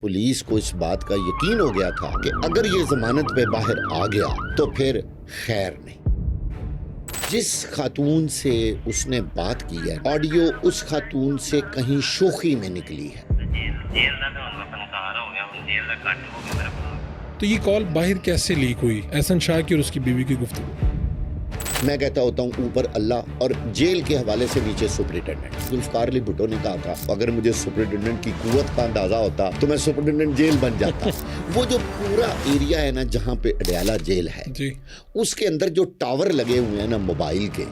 Police को इस बात का यकीन हो गया था कि अगर ये जमानत पे बाहर आ गया तो फिर खैर नहीं। जिस खातून से उसने बात की है, ऑडियो उस खातून से कहीं शोखी में निकली है। तो ये कॉल बाहर कैसे लीक हुई? एहसन शाह की और उसकी बीवी की गुफ्तगू। मैं कहता होता हूँ ऊपर अल्लाह और जेल के हवाले से नीचे सुपरिटेंडेंट। जुल्फकार अली भुट्टो ने कहा था अगर मुझे सुपरिटेंडेंट की कुव्वत का अंदाजा होता तो मैं सुपरिटेंडेंट जेल बन जाता। वो जो पूरा एरिया है ना जहाँ पे अडयाला जेल है जी। उसके अंदर जो टावर लगे हुए हैं ना मोबाइल के,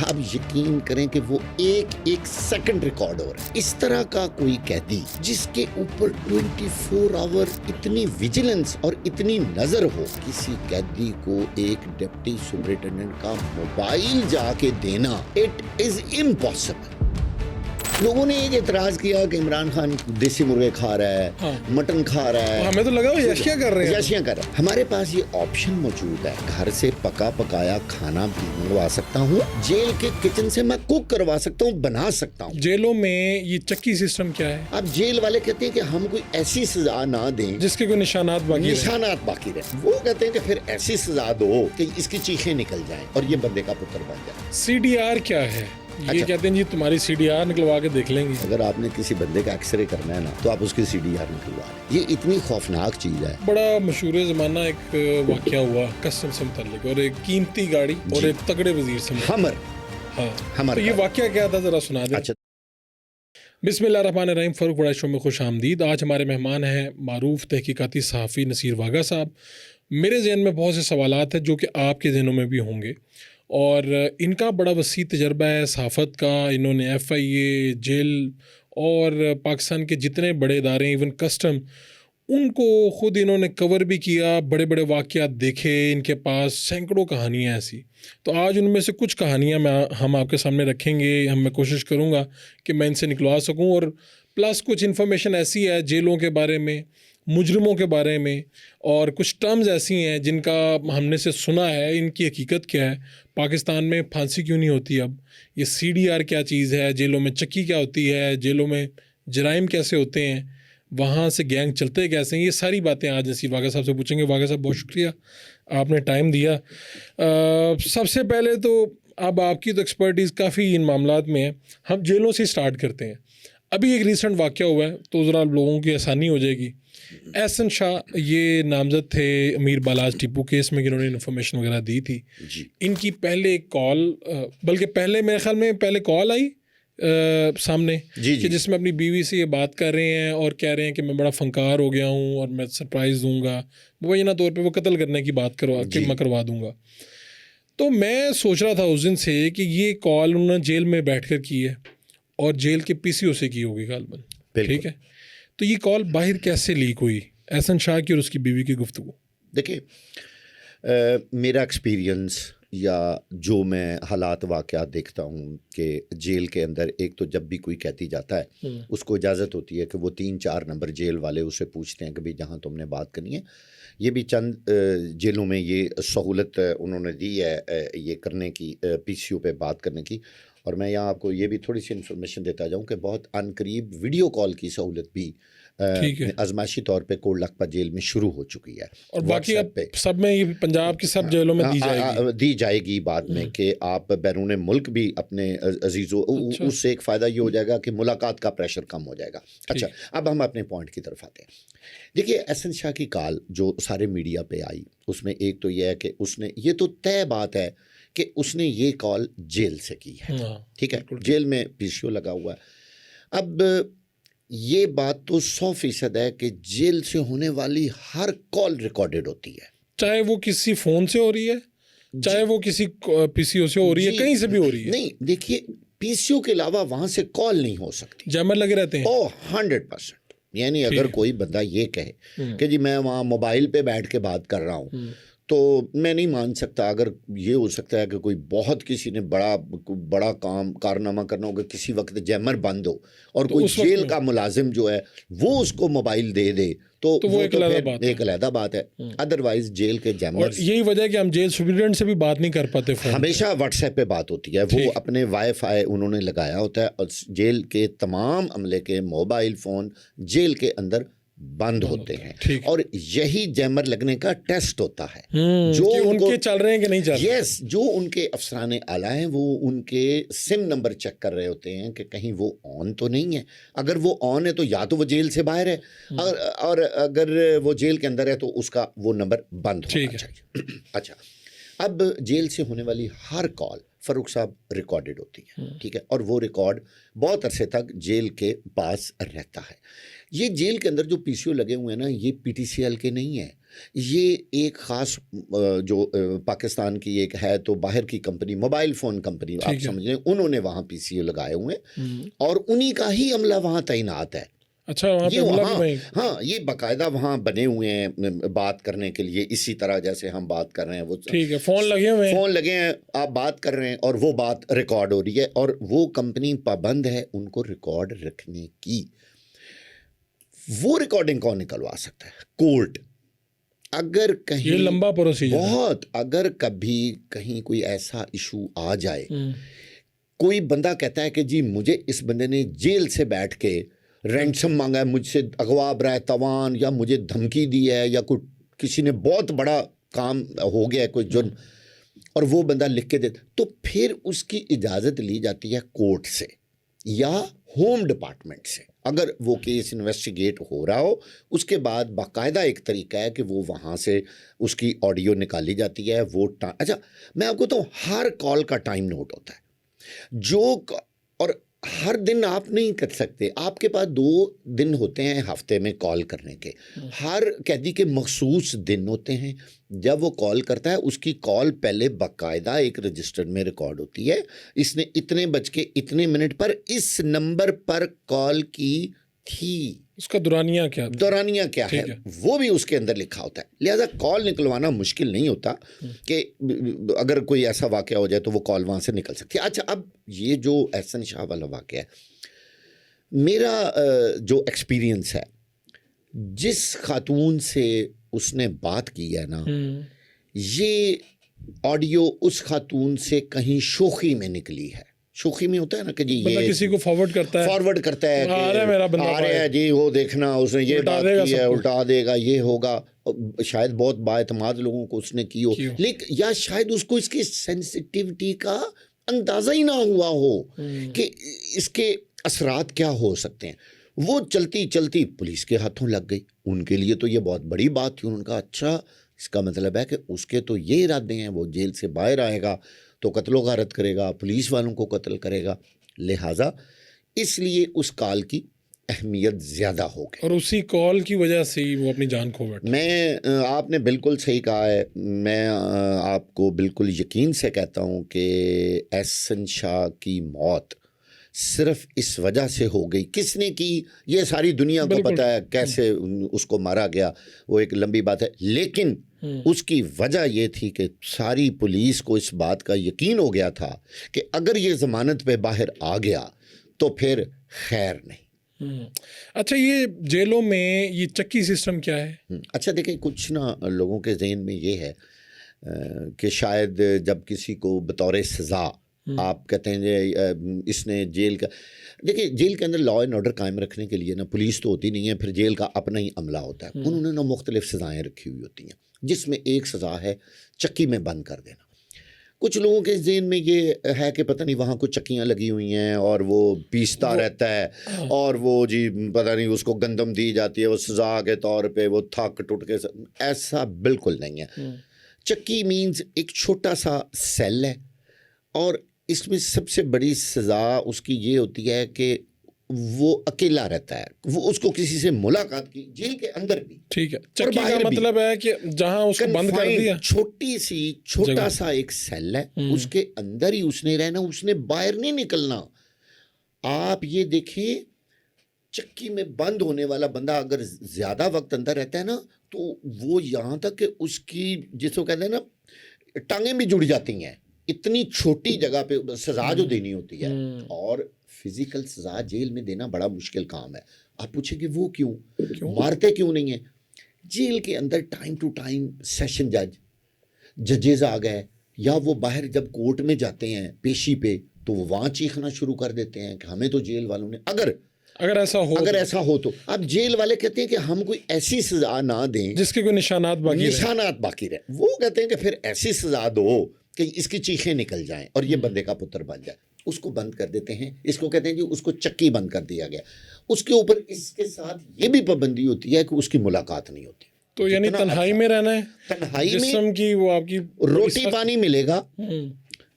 आप यकीन करें कि वो एक एक सेकंड रिकॉर्ड हो रहा है। इस तरह का कोई कैदी जिसके ऊपर 24 आवर इतनी विजिलेंस और इतनी नजर हो, किसी कैदी को एक डिप्टी सुपरिटेंडेंट का मोबाइल जाके देना, इट इज इम्पॉसिबल। लोगों ने एक एतराज किया कि इमरान खान देसी मुर्गे खा रहा है, हाँ। मटन खा रहा है, हमें तो लगा वो यशिया कर रहे हैं। यशिया कर रहा है। हमारे पास ये ऑप्शन मौजूद है, घर से पका पकाया खाना भी मंगवा सकता हूँ, जेल के किचन से मैं कुक करवा सकता हूँ, बना सकता हूँ। जेलों में ये चक्की सिस्टम क्या है? अब जेल वाले कहते हैं कि हम कोई ऐसी सजा ना दें जिसके कोई निशानात बाकी रहे। निशानात बाकी रहे। वो कहते हैं कि फिर ऐसी सजा दो कि इसकी चीखें निकल जाएं और ये बंदे का पुत्र बन जाए। CDR क्या है? ये अच्छा। कहते हैं जी तुम्हारी CDR निकलवा के देख लेंगे। अगर आपने किसी बंदे का एक्सरे करना है ना तो आप उसकी CDR निकलवा लें। ये इतनी खौफनाक चीज है। बड़ा मशहूर ज़माना एक वाकया हुआ कस्टम से मुताल्लिक, और एक कीमती गाड़ी और एक तगड़े वजीर से मुताल्लिक। हमर हाँ, हमर तो ये गाड़ी। वाकया क्या था जरा सुना दें। अच्छा, बिस्मिल्लाहिर्रहमानिर्रहीम। फ़रूक बड़ा शो में खुश आमदीद। आज हमारे मेहमान हैं मारूफ तहकीकाती सहाफ़ी नसीर वाघा साहब। मेरे जहन में बहुत से सवालात हैं जो कि आपके जहनों में भी होंगे, और इनका बड़ा वसी तजर्बा है सहाफ़त का। इन्होंने FIA, जेल और पाकिस्तान के जितने बड़े इदारे, इवन कस्टम, उनको ख़ुद इन्होंने कवर भी किया, बड़े बड़े वाक़यात देखे। इनके पास सैकड़ों कहानियाँ ऐसी। तो आज उनमें से कुछ कहानियाँ हम आपके सामने रखेंगे। मैं कोशिश करूँगा कि मैं इनसे निकलवा सकूँ, और प्लस कुछ इन्फॉर्मेशन ऐसी है जेलों के बारे में, मुजरिमों के बारे में, और कुछ टर्म्स ऐसी हैं जिनका हमने से सुना है, इनकी हकीकत क्या है। पाकिस्तान में फांसी क्यों नहीं होती अब? ये CDR क्या चीज़ है? जेलों में चक्की क्या होती है? जेलों में जराइम कैसे होते हैं? वहाँ से गैंग चलते कैसे हैं? ये सारी बातें आज नसीर वाघा साहब से पूछेंगे। वाघा साहब, बहुत शुक्रिया, आपने टाइम दिया। सबसे पहले तो अब आपकी तो एक्सपर्टीज़ काफ़ी इन मामलात में है, हम जेलों से स्टार्ट करते हैं। अभी एक रिसेंट वाक़या हुआ है तो ज़रा लोगों की आसानी हो जाएगी। एहसन शाह ये नामज़द थे अमीर बालाज टीपू केस में, जिन्होंने इन्फॉर्मेशन वगैरह दी थी। इनकी पहले एक कॉल, बल्कि पहले मेरे ख्याल में पहले कॉल आई सामने कि जिसमें अपनी बीवी से ये बात कर रहे हैं और कह रहे हैं कि मैं बड़ा फनकार हो गया हूँ और मैं सरप्राइज़ दूंगा, मुबैना तौर पे वो कत्ल करने की बात मैं करवा दूंगा। तो मैं सोच रहा था उस दिन से कि ये कॉल उन्होंने जेल में बैठ कर की है और जेल के PCO से की होगी गालबन, ठीक है। तो ये कॉल बाहर कैसे लीक हुई? एहसन शाह की और उसकी बीवी की गुफ्तगू। देखिए, मेरा एक्सपीरियंस या जो मैं हालात वाक़यात देखता हूँ कि जेल के अंदर एक तो जब भी कोई कैदी जाता है उसको इजाज़त होती है कि वो 3-4 नंबर जेल वाले उससे पूछते हैं कि भाई जहाँ तुमने बात करनी है। ये भी चंद जेलों में ये सहूलत उन्होंने दी है ये करने की, PCO पे बात करने की। और मैं यहाँ आपको ये भी थोड़ी सी इन्फॉर्मेशन देता जाऊँ कि बहुत अनकरीब वीडियो कॉल की सहूलत भी आजमाइशी तौर पे कोट लखपत जेल में शुरू हो चुकी है। और बाकी अब सब में, ये पंजाब की सब जेलों में दी जाएगी बाद में कि आप बैरून मुल्क भी अपने अजीज़ों, उससे एक फ़ायदा ये हो जाएगा कि मुलाकात का प्रेशर कम हो जाएगा। अच्छा, अब हम अपने पॉइंट की तरफ आते हैं। देखिए, एहसन शाह की कॉल जो सारे मीडिया पे आई, उसमें एक तो यह है कि उसने, ये तो तय बात है कि उसने ये कॉल जेल से की है, ठीक है, जेल में PCO लगा हुआ है। अब ये बात तो 100% है कि जेल से होने वाली हर कॉल रिकॉर्डेड होती है, चाहे वो किसी फ़ोन से हो रही है, चाहे वो किसी PCO से हो रही है, कहीं से भी हो रही है। नहीं, देखिए, PCO के अलावा वहाँ से कॉल नहीं हो सकती, जैमर लगे रहते हैं। 100%। यानी अगर कोई बंदा ये कहे कि जी मैं वहाँ मोबाइल पे बैठ के बात कर रहा हूँ, तो मैं नहीं मान सकता। अगर ये हो सकता है कि कोई बहुत किसी ने बड़ा काम कारनामा करना होगा, किसी वक्त जैमर बंद हो और कोई जेल का मुलाजिम जो है वो उसको मोबाइल दे दे, तो वो एक अलग बात है। अदरवाइज जेल के जैमर, यही वजह है कि हम जेल सुपरिटेंडेंट से भी बात नहीं कर पाते, हमेशा WhatsApp पे बात होती है। वो अपने वाईफाई उन्होंने लगाया होता है और जेल के तमाम अमले के मोबाइल फ़ोन जेल के अंदर बंद होते हैं, ठीक। और यही जैमर लगने का टेस्ट होता है जो उनके चल रहे हैं कि नहीं चल रहे। यस, जो उनके अफसराने आला हैं वो उनके सिम नंबर चेक कर रहे होते हैं कि कहीं वो ऑन तो नहीं है। अगर वो ऑन है तो या तो वो जेल से बाहर है, और अगर वो जेल के अंदर है तो उसका वो नंबर बंद होना चाहिए। अच्छा, अब जेल से होने वाली हर कॉल फ़ारूक साहब रिकॉर्डेड होती है, ठीक है, और वो रिकॉर्ड बहुत अरसे तक जेल के पास रहता है। ये जेल के अंदर जो पीसीओ लगे हुए हैं ना, ये पीटीसीएल के नहीं है, ये एक ख़ास जो पाकिस्तान की एक है तो बाहर की कंपनी, मोबाइल फ़ोन कंपनी आप समझ लें, उन्होंने वहाँ पीसीओ लगाए हुए हैं और उन्हीं का ही अमला वहाँ तैनात है। अच्छा, वहाँ पे अमला भी वहीं। हाँ, ये बाकायदा वहाँ बने हुए हैं बात करने के लिए, इसी तरह जैसे हम बात कर रहे हैं, वो ठीक है, फ़ोन लगे हुए हैं, फ़ोन लगे हैं, आप बात कर रहे हैं और वो बात रिकॉर्ड हो रही है, और वो कंपनी पाबंद है उनको रिकॉर्ड रखने की। वो रिकॉर्डिंग कौन निकलवा सकता है? कोर्ट। अगर कहीं, ये लंबा प्रोसीजर बहुत, अगर कभी कहीं कोई ऐसा इशू आ जाए, कोई बंदा कहता है कि जी मुझे इस बंदे ने जेल से बैठ के रैंसम मांगा है, मुझसे अगवा बराए तवान, या मुझे धमकी दी है, या कोई किसी ने बहुत बड़ा काम हो गया है, कोई जुर्म, और वो बंदा लिख के दे, तो फिर उसकी इजाज़त ली जाती है कोर्ट से या होम डिपार्टमेंट से। अगर वो केस इन्वेस्टिगेट हो रहा हो, उसके बाद बाकायदा एक तरीका है कि वो वहाँ से उसकी ऑडियो निकाली जाती है। वो अच्छा, मैं आपको तो हर कॉल का टाइम नोट होता है, और हर दिन आप नहीं कर सकते, आपके पास 2 दिन होते हैं हफ्ते में कॉल करने के। हर कैदी के मखसूस दिन होते हैं, जब वो कॉल करता है उसकी कॉल पहले बाकायदा एक रजिस्टर में रिकॉर्ड होती है, इसने इतने बज के इतने मिनट पर इस नंबर पर कॉल की थी, उसका दौरानिया क्या है वो भी उसके अंदर लिखा होता है। लिहाजा कॉल निकलवाना मुश्किल नहीं होता कि अगर कोई ऐसा वाक़या हो जाए तो वो कॉल वहाँ से निकल सकती है। अच्छा, अब ये जो एहसन शाह वाला वाक़या है, मेरा जो एक्सपीरियंस है, जिस खातून से उसने बात की है ना, ये ऑडियो उस खातून से कहीं शोखी में निकली है। शोखी में होता है ना कि जी ये किसी को फॉरवर्ड करता है कि आ रहा है जी, वो देखना उसने ये बात की है, उल्टा देगा, ये होगा। शायद बहुत बाएतमाद लोगों को उसने की हो, लेकिन या शायद उसको इसकी सेंसिटिविटी का अंदाज़ा ही ना हुआ हो कि इसके असरात क्या हो सकते हैं। वो चलती चलती पुलिस के हाथों लग गई। उनके लिए तो ये बहुत बड़ी बात थी। उन्होंने कहा अच्छा, इसका मतलब है कि उसके तो ये इरादे हैं, वो जेल से बाहर आएगा तो कत्लो गारत करेगा, पुलिस वालों को कत्ल करेगा, लिहाजा इसलिए उस कॉल की अहमियत ज़्यादा हो गई, और उसी कॉल की वजह से ही वो अपनी जान खो बैठा। मैं आपने बिल्कुल सही कहा है। मैं आपको बिल्कुल यकीन से कहता हूँ कि एहसन शाह की मौत सिर्फ इस वजह से हो गई। किसने की, ये सारी दुनिया को पता है कैसे उसको मारा गया, वो एक लंबी बात है, लेकिन उसकी वजह ये थी कि सारी पुलिस को इस बात का यकीन हो गया था कि अगर ये ज़मानत पे बाहर आ गया तो फिर खैर नहीं। अच्छा, ये जेलों में ये चक्की सिस्टम क्या है? अच्छा देखिए, कुछ ना लोगों के जहन में ये है कि शायद जब किसी को बतौर सज़ा आप कहते हैं इसने जेल का, देखिए जेल के अंदर लॉ एंड ऑर्डर कायम रखने के लिए ना पुलिस तो होती नहीं है, फिर जेल का अपना ही अमला होता है। उन्होंने ना मुख्तलिफ सज़ाएँ रखी हुई होती हैं, जिसमें एक सज़ा है चक्की में बंद कर देना। कुछ लोगों के ज़हन में ये है कि पता नहीं वहाँ कुछ चक्कियाँ लगी हुई हैं और वो पीसता रहता है और वो जी पता नहीं उसको गंदम दी जाती है, वो सज़ा के तौर पे वो थक टूट के। ऐसा बिल्कुल नहीं है। चक्की मीन्स एक छोटा सा सेल है, और इसमें सबसे बड़ी सज़ा उसकी ये होती है कि वो अकेला रहता है, वो उसको किसी से मुलाकात की, जेल के अंदर भी, ठीक है। चक्की का मतलब है कि जहां उसको बंद कर दिया, छोटा सा एक सेल है, उसके अंदर ही उसने रहना, उसने बाहर नहीं निकलना। आप ये देखिए, चक्की में बंद होने वाला बंदा अगर ज्यादा वक्त अंदर रहता है ना, तो वो यहाँ तक कि उसकी जिसको कहते हैं ना, टांगें भी जुड़ जाती हैं। इतनी छोटी जगह पे सजा जो देनी होती है, और फिजिकल सजा जेल में देना बड़ा मुश्किल काम है। आप पूछेंगे वो क्यों मारते क्यों नहीं है? जेल के अंदर टाइम टू टाइम सेशन जजेस आ गए, या वो बाहर जब कोर्ट में जाते हैं पेशी पे, तो वो वहाँ चीखना शुरू कर देते हैं कि हमें तो जेल वालों ने, अगर अगर ऐसा हो अगर ऐसा हो तो अब जेल वाले कहते हैं कि हम कोई ऐसी सजा ना दें जिसके कोई निशानात बाकी रहे। निशानात बाकी रहे। वो कहते हैं कि फिर ऐसी सजा दो कि इसकी चीखें निकल जाएं और ये बंदे का पुत्र बन जाए। उसको बंद कर देते हैं, इसको कहते हैं जी उसको चक्की बंद कर दिया गया। उसके ऊपर इसके साथ ये भी पाबंदी होती है कि उसकी मुलाकात नहीं होती। तो यानी जितना तन्हाई में रहना है, तन्हाई में जिस्म की वो आपकी रोटी पानी मिलेगा,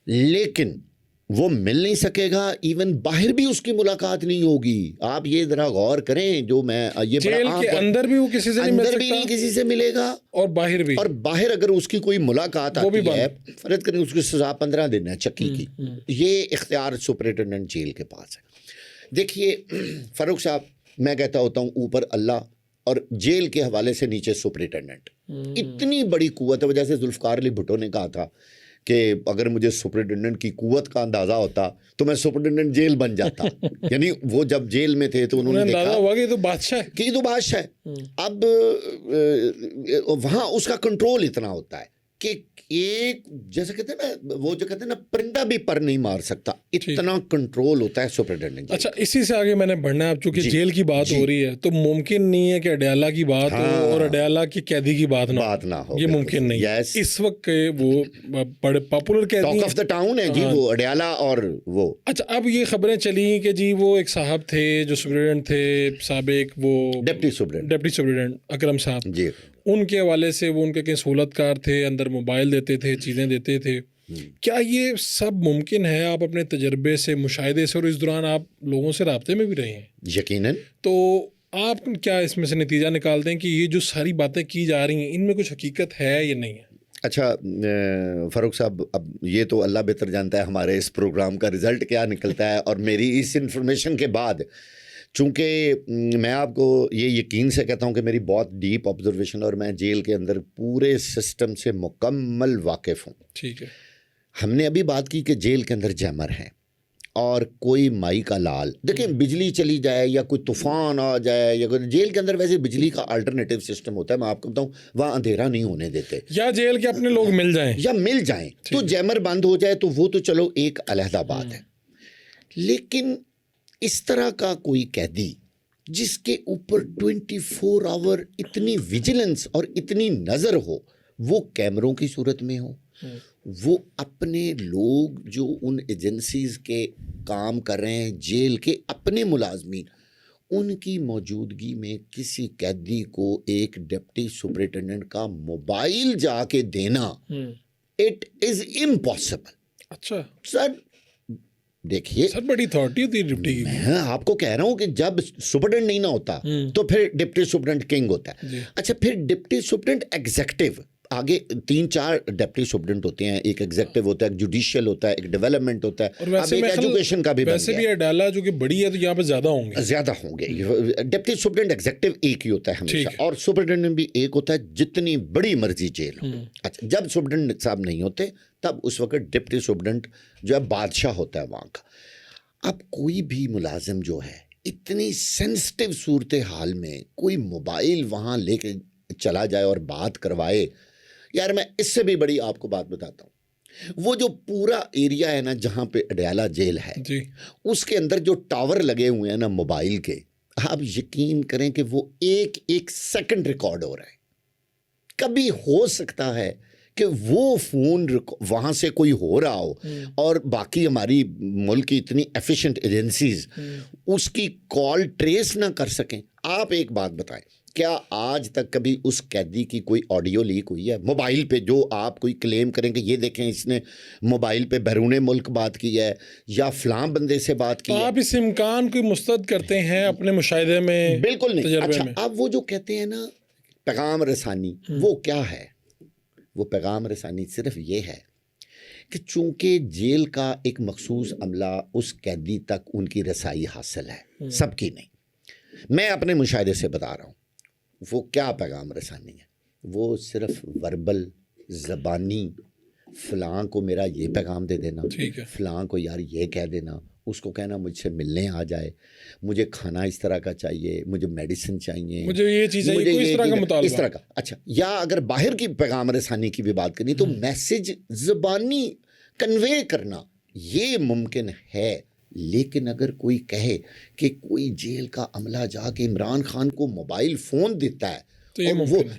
लेकिन वो मिल नहीं सकेगा। इवन बाहर भी उसकी मुलाकात नहीं होगी। आप ये जरा गौर करें, जो मैं ये जेल के अंदर भी वो किसी से नहीं मिल अंदर भी नहीं सकता किसी से मिलेगा और बाहर भी। और बाहर अगर उसकी कोई मुलाकात वो भी आती है, फर्ज करें उसकी सजा 15 दिन है चक्की की, ये इख्तियार सुपरिटेंडेंट जेल के पास है। देखिए फारूक साहब, मैं कहता होता हूँ ऊपर अल्लाह और जेल के हवाले से नीचे सुपरिटेंडेंट, इतनी बड़ी कुव्वत है। वजह से जुल्फकार अली भुट्टो ने कहा था कि अगर मुझे सुपरिटेंडेंट की कुव्वत का अंदाज़ा होता तो मैं सुपरिटेंडेंट जेल बन जाता। यानी वो जब जेल में थे तो उन्होंने अंदाजा हुआ कि ये तो बादशाह है, कि ये तो बादशाह है। अब वहाँ उसका कंट्रोल इतना होता है कि एक जैसे कहते हैं ना, वो जो कहते हैं ना, परिंदा भी पर नहीं मार सकता, इतना कंट्रोल होता है सुपरिटेंडेंट। अच्छा, इसी से आगे मैंने बढ़ना है। अब चूंकि जेल की बात हो रही है तो मुमकिन नहीं है कि अडयाला की बात हो और अडयाला की कैदी की बात ना हो। ये मुमकिन नहीं है। इस वक्त के वो बड़े पॉपुलर कैदी, टॉक ऑफ द टाउन है जी वो अडयाला और वो। अच्छा, अब ये खबरें चली कि जी वो एक साहब थे जो सुपरिटेंडेंट थे साबिक, वो डिप्टी सुपरिटेंडेंट अकरम साहब जी, उनके हवाले से वो उनके कहीं सहूलतकार थे, अंदर मोबाइल देते थे, चीज़ें देते थे। क्या ये सब मुमकिन है? आप अपने तजर्बे से, मुशाहिदे से, और इस दौरान आप लोगों से राब्ते में भी रहे हैं यकीनन, तो आप क्या इसमें से नतीजा निकालते हैं कि ये जो सारी बातें की जा रही हैं इनमें कुछ हकीकत है या नहीं है? अच्छा फ़ारूक साहब, अब ये तो अल्लाह बेहतर जानता है हमारे इस प्रोग्राम का रिज़ल्ट क्या निकलता है। और मेरी इस इंफॉर्मेशन के बाद, चूँकि मैं आपको ये यकीन से कहता हूँ कि मेरी बहुत डीप ऑब्जर्वेशन और मैं जेल के अंदर पूरे सिस्टम से मुकम्मल वाकिफ़ हूँ। ठीक है। हमने अभी बात की कि जेल के अंदर जैमर हैं और कोई माई का लाल, देखिए बिजली चली जाए या कोई तूफ़ान आ जाए या कोई, जेल के अंदर वैसे बिजली का अल्टरनेटिव सिस्टम होता है। मैं आपको बताऊँ, वहाँ अंधेरा नहीं होने देते, या जेल के अपने लोग मिल जाएं या मिल जाएं तो जैमर बंद हो जाए तो वो तो चलो एक अलहदा बात है। लेकिन इस तरह का कोई कैदी जिसके ऊपर 24 आवर इतनी विजिलेंस और इतनी नज़र हो, वो कैमरों की सूरत में हो, वो अपने लोग जो उन एजेंसीज के काम कर रहे हैं, जेल के अपने मुलाजमीन, उनकी मौजूदगी में किसी कैदी को एक डिप्टी सुपरिटेंडेंट का मोबाइल जाके देना, इट इज़ इम्पॉसिबल। अच्छा सर, देखिए सर, बड़ी अथॉरिटी होती है डिप्टी की। मैं आपको कह रहा हूँ कि जब सुपरिटेंडेंट नहीं ना होता तो फिर डिप्टी सुपरिटेंडेंट किंग होता है। अच्छा, फिर डिप्टी सुपरिटेंडेंट एग्जीक्यूटिव, आगे 3-4 डिप्टी सुपरिटेंडेंट होते हैं। एक एग्जीक्यूटिव होता है, एक जुडिशियल होता है, एक डेवलपमेंट होता है, और वैसे अब एक एजुकेशन का भी बन वैसे गया भी अडाला जो कि बड़ी है तो यहाँ पे ज़्यादा होंगे। डिप्टी सुपरिटेंडेंट एग्जीक्यूटिव एक ही होता है हमेशा, और सुपरिटेंडेंट भी एक होता है, जितनी बड़ी मर्जी जेल हो। अच्छा, जब सुपरिटेंडेंट साहब नहीं होते तब उस वक्त डिप्टी सुपरिटेंडेंट जो है बादशाह होता है वहाँ का। अब कोई भी मुलाजिम जो है, इतनी सेंसिटिव सूरत हाल में कोई मोबाइल वहाँ लेके चला जाए और बात करवाए, यार मैं इससे भी बड़ी आपको बात बताता हूँ। वो जो पूरा एरिया है ना जहाँ पे अडयाला जेल है जी, उसके अंदर जो टावर लगे हुए हैं ना मोबाइल के, आप यकीन करें कि वो एक एक सेकंड रिकॉर्ड हो रहा है। कभी हो सकता है कि वो फ़ोन वहाँ से कोई हो रहा हो और बाकी हमारी मुल्क की इतनी एफिशिएंट एजेंसीज उसकी कॉल ट्रेस ना कर सकें। आप एक बात बताएं, क्या आज तक कभी उस कैदी की कोई ऑडियो लीक हुई है मोबाइल पे, जो आप कोई क्लेम करें कि ये देखें इसने मोबाइल पे बैरून मुल्क बात की है या फलां बंदे से बात की तो है? आप इस इम्कान को मुस्तद करते हैं अपने मुशाहिदे में? बिल्कुल नहीं। तजर्बे अच्छा, में। अब वो जो कहते हैं ना पैगाम रसानी, वो क्या है? वो पैगाम रसानी सिर्फ ये है कि चूंकि जेल का एक मखसूस अमला उस कैदी तक उनकी रसाई हासिल है, सबकी नहीं। मैं अपने मुशाहिदे से बता रहा हूँ वो क्या पैगाम रसानी है। वो सिर्फ वर्बल, ज़बानी, फ़लाँ को मेरा ये पैगाम दे देना, फ़लाँ को यार ये कह देना, उसको कहना मुझसे मिलने आ जाए, मुझे खाना इस तरह का चाहिए, मुझे मेडिसिन चाहिए, मुझे ये चीज़ चाहिए, कोई इस तरह का मुतालबा, इस तरह का। अच्छा, या अगर बाहर की पैगाम रसानी की भी बात करनी तो मैसेज ज़बानी कन्वे करना ये मुमकिन है लेकिन अगर कोई कहे कि कोई जेल का अमला जाके इमरान खान को मोबाइल फ़ोन देता है तो ये और वो मुमकिन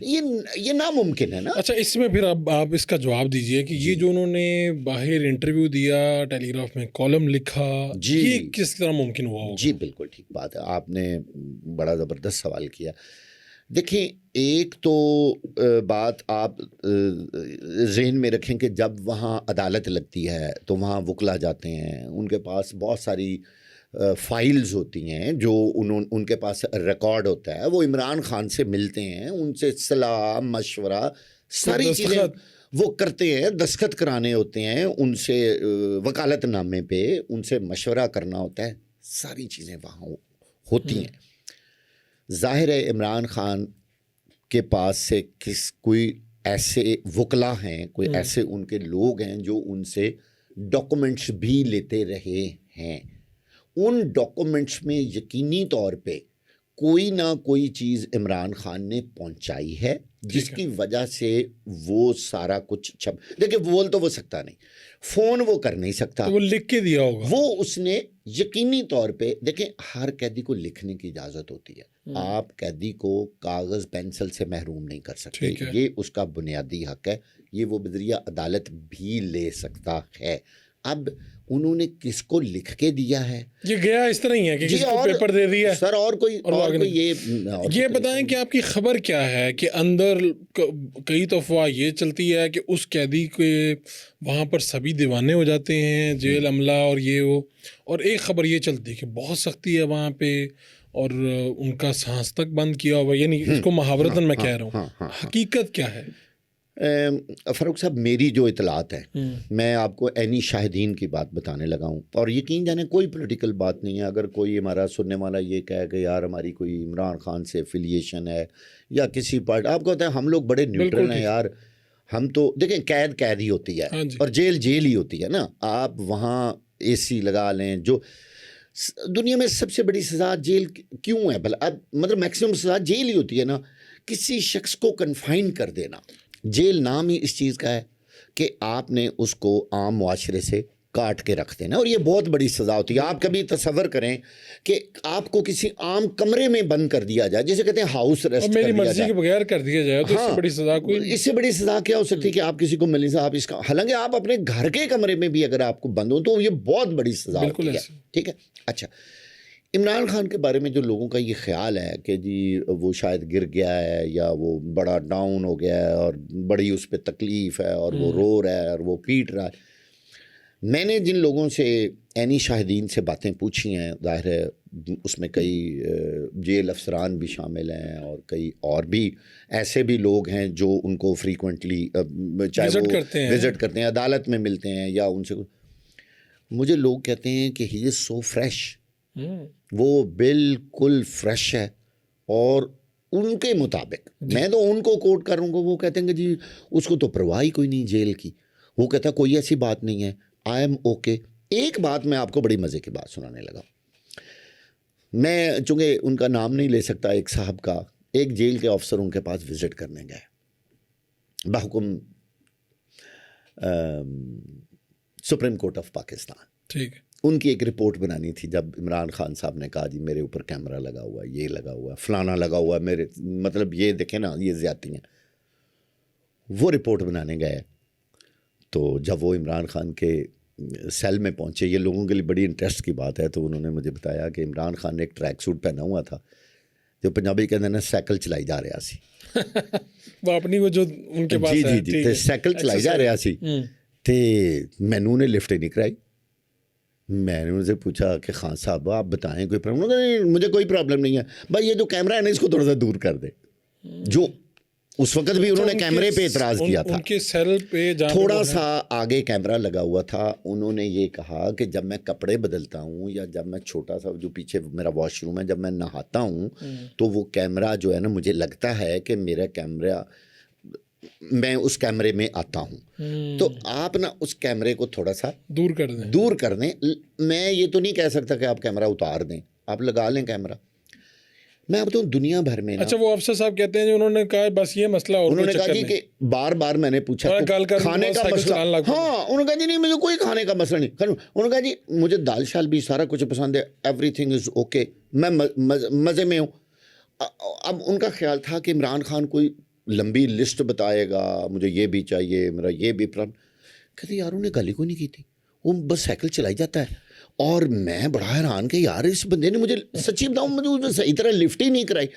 है। ये नामुमकिन है ना। अच्छा, इसमें फिर अब आप इसका जवाब दीजिए कि ये जो उन्होंने बाहर इंटरव्यू दिया, टेलीग्राफ में कॉलम लिखा, जी ये किस तरह मुमकिन हुआ होगा? जी बिल्कुल ठीक बात है, आपने बड़ा ज़बरदस्त सवाल किया। देखिए, एक तो बात आप ज़हन में रखें कि जब वहाँ अदालत लगती है तो वहाँ वकला जाते हैं, उनके पास बहुत सारी फाइल्स होती हैं जो उनके पास रिकॉर्ड होता है, वो इमरान खान से मिलते हैं, उनसे सलाह मशवरा सारी चीज़ें दस्तखत। वो करते हैं, दस्तखत कराने होते हैं, उनसे वकालतनामे पे उनसे मशवरा करना होता है, सारी चीज़ें वहाँ होती हैं। ज़ाहिर है इमरान खान के पास से कोई ऐसे वकला हैं, कोई ऐसे उनके लोग हैं जो उनसे डॉक्यूमेंट्स भी लेते रहे हैं। उन डॉक्यूमेंट्स में यकीनी तौर पे कोई ना कोई चीज़ इमरान खान ने पहुंचाई है जिसकी वजह से वो सारा कुछ छप, देखिए बोल तो वो सकता नहीं, फ़ोन वो कर नहीं सकता, तो वो लिख के दिया होगा। वो उसने यकीनी तौर पे, देखें हर कैदी को लिखने की इजाज़त होती है, आप कैदी को कागज़ पेंसिल से महरूम नहीं कर सकते, ये उसका बुनियादी हक है, ये वो बज़रिया अदालत भी ले सकता है। अब उन्होंने किसको लिख के दिया है, ये गया इस तरह ही है कि किसको पेपर दे दिया सर, और कोई ये बताएं कि आपकी खबर क्या है कि अंदर कई दफ़ा ये चलती है कि उस कैदी के वहाँ पर सभी दीवाने हो जाते हैं, जेल अमला और ये वो, और एक ख़बर ये चलती है कि बहुत सख्ती है वहाँ पे और उनका सांस तक बंद किया हुआ, यानी इसको मुहावरतन मैं कह रहा हूँ, हकीकत क्या है? फ़ारूक साहब, मेरी जो इतलात है, मैं आपको ऐनी शाहिदीन की बात बताने लगा हूँ, और यकीन जाने कोई पॉलिटिकल बात नहीं है। अगर कोई हमारा सुनने वाला ये कहे कि यार हमारी कोई इमरान खान से एफिलिएशन है या किसी पार्टी, आपको होता है हम लोग बड़े न्यूट्रल हैं यार, हम तो देखें कैद ही होती है और जेल ही होती है ना। आप वहाँ AC लगा लें, जो दुनिया में सबसे बड़ी सज़ा जेल क्यों है भला? अब मतलब मैक्सिमम सज़ा जेल ही होती है ना। किसी शख्स को कन्फाइन कर देना, जेल नाम ही इस चीज़ का है कि आपने उसको आम मुआशरे से काट के रख देना, और ये बहुत बड़ी सज़ा होती है। आप कभी तसव्वुर करें कि आपको किसी आम कमरे में बंद कर दिया जाए, जिसे कहते हैं हाउस अरेस्ट, मेरी मर्जी के बगैर कर दिया जाए, तो इससे बड़ी सज़ा कोई, इससे बड़ी सज़ा क्या हो सकती है कि आप किसी को मिले साहब इसका, हालांकि आप अपने घर के कमरे में भी अगर आपको बंद हो तो ये बहुत बड़ी सज़ा होती है। ठीक है। अच्छा, इमरान खान के बारे में जो लोगों का ये ख्याल है कि जी वो शायद गिर गया है या वो बड़ा डाउन हो गया है और बड़ी उस पर तकलीफ़ है और वो रो रहा है और वो पीट रहा है, मैंने जिन लोगों से ऐनी शाहिदीन से बातें पूछी हैं, ज़ाहिर है उसमें कई जेल अफसरान भी शामिल हैं और कई और भी ऐसे भी लोग हैं जो उनको फ्रीक्वेंटली चाहे वो विज़िट करते हैं, अदालत में मिलते हैं या उनसे, मुझे लोग कहते हैं कि ही इज़ सो फ्रेश, वो बिल्कुल फ्रेश है। और उनके मुताबिक, मैं तो उनको कोट करूँगा, वो कहते हैं कि जी उसको तो परवाह ही कोई नहीं जेल की, वो कहता कोई ऐसी बात नहीं है, आई एम ओके। एक बात मैं आपको बड़ी मज़े की बात सुनाने लगा, मैं चूँकि उनका नाम नहीं ले सकता, एक साहब का, एक जेल के ऑफिसर उनके पास विज़िट करने गए बहुकुम सुप्रीम कोर्ट ऑफ पाकिस्तान। ठीक है। उनकी एक रिपोर्ट बनानी थी, जब इमरान खान साहब ने कहा जी मेरे ऊपर कैमरा लगा हुआ है, ये लगा हुआ है, फलाना लगा हुआ है, मेरे मतलब ये देखें ना, ये ज़्यादती हैं। वो रिपोर्ट बनाने गए तो जब वो इमरान खान के सेल में पहुंचे, ये लोगों के लिए बड़ी इंटरेस्ट की बात है, तो उन्होंने मुझे बताया कि इमरान खान ने एक ट्रैक सूट पहना हुआ था जो पंजाबी कहते हैं ना साइकिल चलाई जा रहा सी वो अपनी वो जो उनके पास जी जी जी, साइकिल चलाई जा रहा सी, तो मैनू ने लिफ्ट ही नहीं कराई। मैंने उनसे पूछा कि खान साहब आप बताएं कोई प्रॉब्लम? नहीं, मुझे कोई प्रॉब्लम नहीं है, भाई ये जो कैमरा है ना इसको थोड़ा सा दूर कर दे। जो उस वक्त भी उन्होंने कैमरे पे इतराज़ किया था, उनके सेल पे थोड़ा सा आगे कैमरा लगा हुआ था। उन्होंने ये कहा कि जब मैं कपड़े बदलता हूँ या जब मैं छोटा सा जो पीछे मेरा वॉशरूम है, जब मैं नहाता हूँ तो वो कैमरा जो है ना, मुझे लगता है कि मेरा कैमरा, मैं उस कैमरे में आता हूँ, तो आप ना उस कैमरे को थोड़ा सा दूर कर दें। मैं ये तो नहीं कह सकता कि आप कैमरा उतार दें, आप लगा लें कैमरा। मैं बताऊँ दुनिया भर में ना, अच्छा, वो अफसर साहब कहते हैं जी, उन्होंने कहा बस ये मसला और उन्होंने कोई कहा चक्कर जी नहीं। कि बार बार मैंने पूछा और तो गाल कर खाने का साइकिल मसला, चलाने लग पड़े। हाँ उन्होंने कहा जी नहीं मुझे कोई खाने का मसला नहीं। उन्होंने कहा जी मुझे दाल शाल भी सारा कुछ पसंद है, एवरीथिंग इज ओके, मैं मज़े में हूँ। अब उनका ख्याल था कि इमरान खान कोई लंबी लिस्ट बताएगा, मुझे ये भी चाहिए, मेरा ये भी प्लान। कहते यार उन्हें गाली को नहीं की थी, वो बस साइकिल चलाई जाता है। और मैं बड़ा हैरान कि यार इस बंदे ने मुझे सच्ची बताऊं मुझे उसने सही तरह लिफ्ट ही नहीं कराई।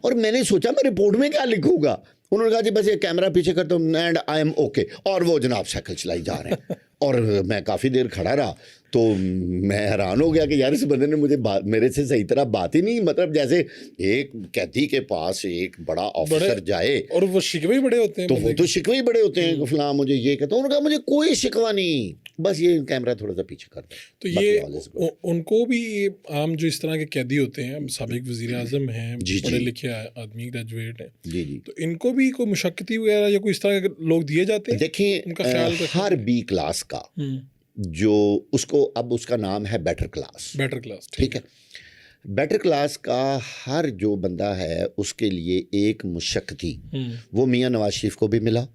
और मैंने सोचा मैं रिपोर्ट में क्या लिखूंगा। उन्होंने कहा जी बस ये कैमरा पीछे करता हूँ एंड आई एम ओके, और वो जनाब साइकिल चलाई जा रहे हैं। और मैं काफ़ी देर खड़ा रहा तो मैं हैरान हो गया कि यार इस बंदे ने मुझे मेरे से सही तरह बात ही नहीं, मतलब जैसे एक कैदी के पास एक बड़ा ऑफिसर जाए और वो शिकवे ही बड़े होते हैं, तो वो तो शिकवे ही बड़े होते हैं कि फलां मुझे ये कहता हूँ। उन्होंने कहा मुझे कोई शिकवा नहीं, बस ये कैमरा थोड़ा सा पीछे कर दो। तो ये उनको भी आम जो इस तरह के कैदी होते हैं, साबिक वज़ीर आज़म हैं, पढ़े लिखे आदमी, ग्रेजुएट हैं, जी जी, तो इनको भी कोई मुशक्कती वगैरह या कोई इस तरह के लोग दिए जाते हैं? देखिए उनका ख्याल हर बी क्लास का जो उसको अब उसका नाम है बेटर क्लास, बेटर क्लास, ठीक है। बेटर क्लास का हर जो बंदा है उसके लिए एक मुशक्कती, वो मियाँ नवाज शरीफ को भी मिला,